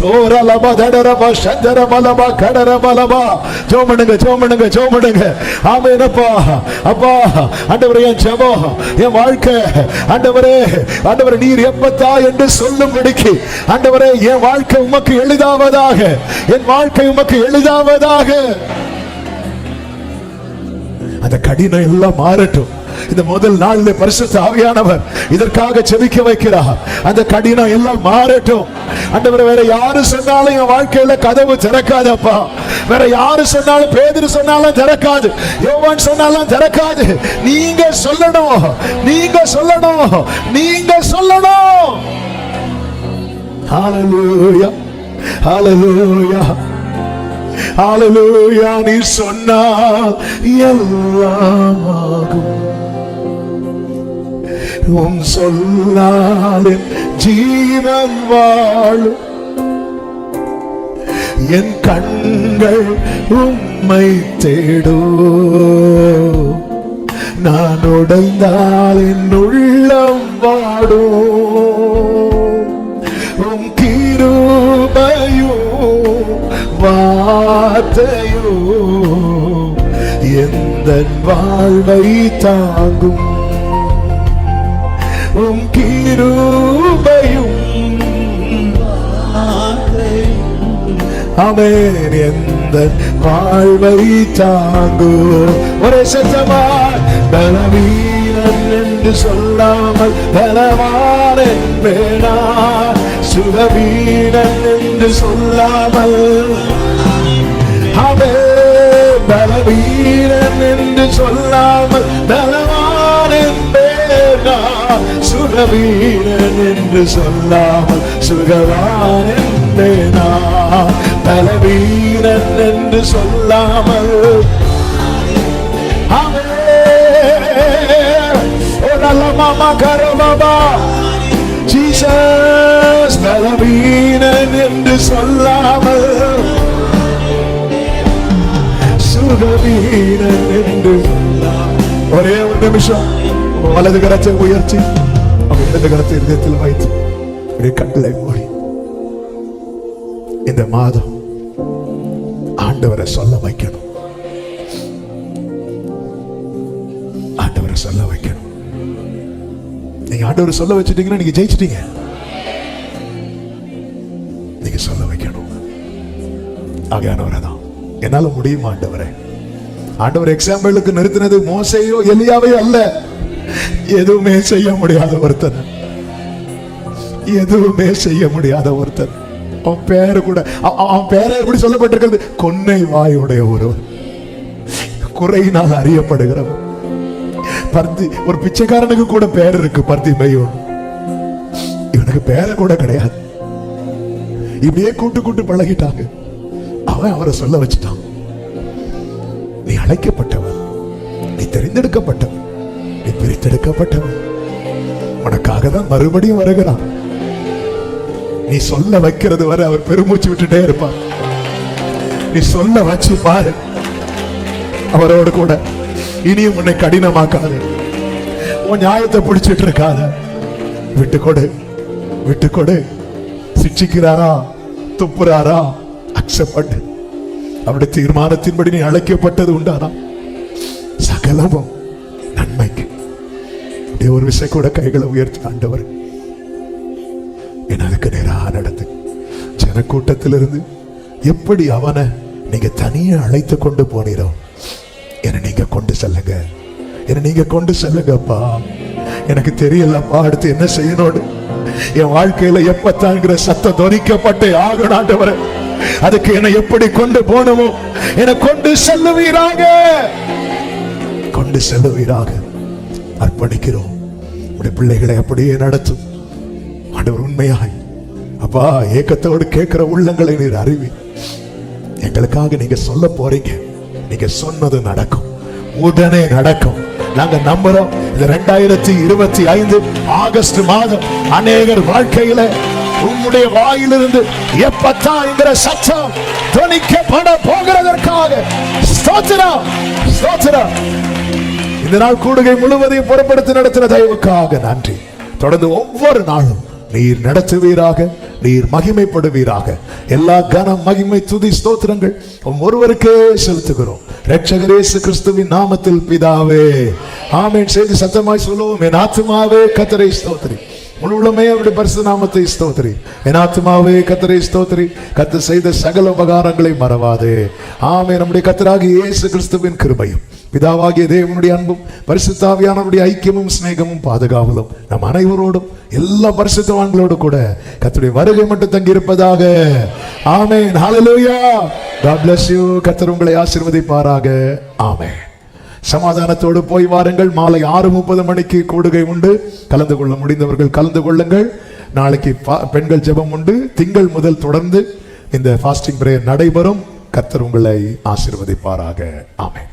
ஓரலபா தடரபா சந்தரபலபா கடரபலபா. ஜெபம் பண்ணுங்க, ஜெபம் பண்ணுங்க. ஆமென். அப்பா, அப்பா, ஆண்டவரே, என் ஜெபம், என் வாழ்க்கை, ஆண்டவரே, ஆண்டவரே, நீர் எப்பத்தா என்று சொல்லும்படிக்கு, ஆண்டவரே, என் வாழ்க்கை உமக்கு எளிதாவதாக, என் வாழ்க்கை உமக்கு எளிதாவதாக. அந்த கடினம் எல்லாம் மாறட்டும். இந்த முதல் நாளில் பரிசுத்த ஆவியானவர் இதற்காக ஜெபிக்க வைக்கிறார். அந்த கடினம் எல்லாம் மாறட்டும். ஆண்டவரே, வேற யாரு சொன்னாலும் என் வாழ்க்கையில கதவு திறக்காதப்பா. வேற யாரு சொன்னாலும், பேதுரு சொன்னாலும் திறக்காது, யோவான் சொன்னாலும் திறக்காது. நீங்க சொல்லணும், நீங்க சொல்லணும், நீங்க சொல்லணும். ஹalleluya, ஹalleluya, ஹalleluya. நீ சொன்னால் எல்லாம் ஆகும். உன் சொல்லால் ஜீவன் வாழும். என் கண்கள் உம்மை தேடும். நான் உடைந்தால் என் உள்ளம் வாடும். உம் கிருபையும் வார்த்தையும் எந்தன் வாழ்வை தாங்கும். உம் கிருபையும் ஆமென் எந்தன் வாழ்வை தாங்கும். ஒரே சத்தமாய் பலவீனன் என்று சொல்லாமல் பலவான் என்பேனா, சுகவீரன் என்று சொல்லாமல், அவன் பலவீரன் என்று சொல்லாமல் பலவான் என்பேனா. சுகவீரன் என்று சொல்லாமல் சுகவான் என்பேனா. பலவீரன் என்று சொல்லாமல் மாமா கரபாபா ஜீசஸ். பலவீனன் என்று சொல்லாமல் சுகவீனன் என்று. ஒரே ஒரு நிமிஷம் வலது கரத்தை உயர்த்தி இடது கரத்தை இதயத்தில் வைத்து ஒரே கட்டளை மூடி இந்த மாதம் ஆண்டவரை சொல்ல வைக்கணும். ஆண்டவரை சொல்ல வைக்கணும். நீங்க ஆண்டவரை சொல்ல வச்சிட்டீங்கன்னா நீங்க ஜெயிச்சிட்டீங்க. நீங்க சொல்ல வைக்கணும். ஆகையானவரை தான் என்னால முடியுமா ஆண்டவரே? ஆண்டவர் எக்ஸாம்பிளுக்கு நிறுத்தினது மோசையோ எலியாவையோ அல்ல. எதுவுமே செய்ய முடியாத ஒருத்தன், எதுவுமே செய்ய முடியாத ஒருத்தன். அவன் பேரு கூட, அவன் பேரை எப்படி சொல்லப்பட்டிருக்கிறது? கொன்னை வாயுடைய ஒருவர், குறையினால் அறியப்படுகிறவன். பர்தி, ஒரு பிச்சைக்காரனுக்கு கூட பேர் இருக்கு, பர்திமேயு. இவனுக்கு பேர கூட கிடையாது. இப்படியே கூட்டு கூட்டு பழகிட்டாங்க. அவன் அவரை சொல்ல வச்சுட்டான். நீ அழைக்கப்பட்டவன், நீ தெரிந்தெடுக்கப்பட்டவன், நீ பிரித்தெடுக்கப்பட்டவன். உனக்காக தான் மறுபடியும் வருகிறான். நீ சொல்ல வைக்கிறது வரை அவர் பெருமூச்சு விட்டுட்டே இருப்பார். நீ சொல்ல வச்சு பாரு அவரோடு கூட. இனியும் உன்னை கடினமாக்காது. உன் நியாயத்தை பிடிச்சிட்டு இருக்காத. விட்டுக்கொடு, விட்டுக்கொடு. சிட்சிக்கிறாரா, துப்புறாரா, அக்செப்ட் பண்ணு. அவருடைய தீர்மானத்தின்படி நீ அழைக்கப்பட்டது உண்டானா சகலமும் நன்மைக்கு. ஒரு விஷயம் கூட கைகளை உயர்த்தி, ஆண்டவர் எனக்கு நேராக நடத்து. ஜனக்கூட்டத்திலிருந்து எப்படி அவனை நீங்க தனியா அழைத்து கொண்டு போனீரோ, என்னை நீங்க கொண்டு செல்லுங்க, என்னை நீங்க கொண்டு செல்லுங்கப்பா. எனக்கு தெரியலப்பா அடுத்து என்ன செய்யணும். என் வாழ்க்கையில எப்பத்தாங்கிற சத்தம் துணிக்கப்பட்டு ஆகணும் ஆண்டவரே. அதுக்கு என்னை எப்படி கொண்டு போனமோ என்னை கொண்டு செல்லுவீராக, கொண்டு செல்லுவீராக. அர்ப்பணிக்கிறோம். உடைய பிள்ளைகளை அப்படியே நடத்தும் ஆண்டவர். உண்மையாய் அப்பா ஏக்கத்தோடு கேட்கிற உள்ளங்களை நீர் அறிவி. எங்களுக்காக நீங்க சொல்ல போறீங்க. நீங்க சொன்னது நடக்கும், உடனே நடக்கும். நாங்க நம்புறோம். இந்த 2025 ஆகஸ்ட் மாதம் அநேகர் வாழ்க்கையில உம்முடைய வாயிலிருந்து எப்பத்தாங்கிற சத்தம் துணிக்கப்பட போகிறதற்காக ஸ்தோத்திரம், ஸ்தோத்திரம். இந்த நாள் கூடுகை முழுவதையும் பொறுப்படுத்தி நடத்தின தயவுக்காக நன்றி. தொடர்ந்து ஒவ்வொரு நாளும் நீர் நடத்துவீராக, நீர் மகிமைப்படுவீராக. எல்லா கனம், மகிமை, துதி, ஸ்தோத்திரங்கள் ஒருவருக்கே செலுத்துகிறோம். இரட்சகர் இயேசு கிறிஸ்துவின் நாமத்தில் பிதாவே, ஆமென். செய்து சத்தமாய் சொல்லுவோம். என் ஆத்துமாவே கர்த்தரை ஸ்தோத்திரி, முழுவதுமே அவருடைய பரிசுத்த நாமத்தை ஸ்தோத்திரி. என் ஆத்துமாவே கர்த்தரை ஸ்தோத்திரி, கர்த்தர் செய்த சகல உபகாரங்களை மறவாதே. ஆமென். நம்முடைய கர்த்தராகிய இயேசு கிறிஸ்துவின் கிருபையும் பிதாவாகிய தேவனுடைய அன்பும் பரிசுத்த ஆவியானவருடைய ஐக்கியமும் சிநேகமும் பாதுகாவலும் நம் அனைவரோடும் எல்லா பரிசுத்தவான்களோடு கூட கர்த்தருடைய வருகை மட்டும் தங்கி இருப்பதாக. ஆமென். ஹல்லேலூயா. God bless you. கர்த்தர் உங்களை ஆசீர்வதிப்பாராக. ஆமென். சமாதானத்தோடு போய் வாருங்கள். மாலை 6:30 மணிக்கு கூடுகை உண்டு. கலந்து கொள்ள முடிந்தவர்கள் கலந்து கொள்ளுங்கள். நாளைக்கு பெண்கள் ஜெபம் உண்டு. திங்கள் முதல் தொடர்ந்து இந்த ஃபாஸ்டிங் பிரேயர் நடைபெறும். கர்த்தர் உங்களை ஆசீர்வதிப்பாராக. ஆமென்.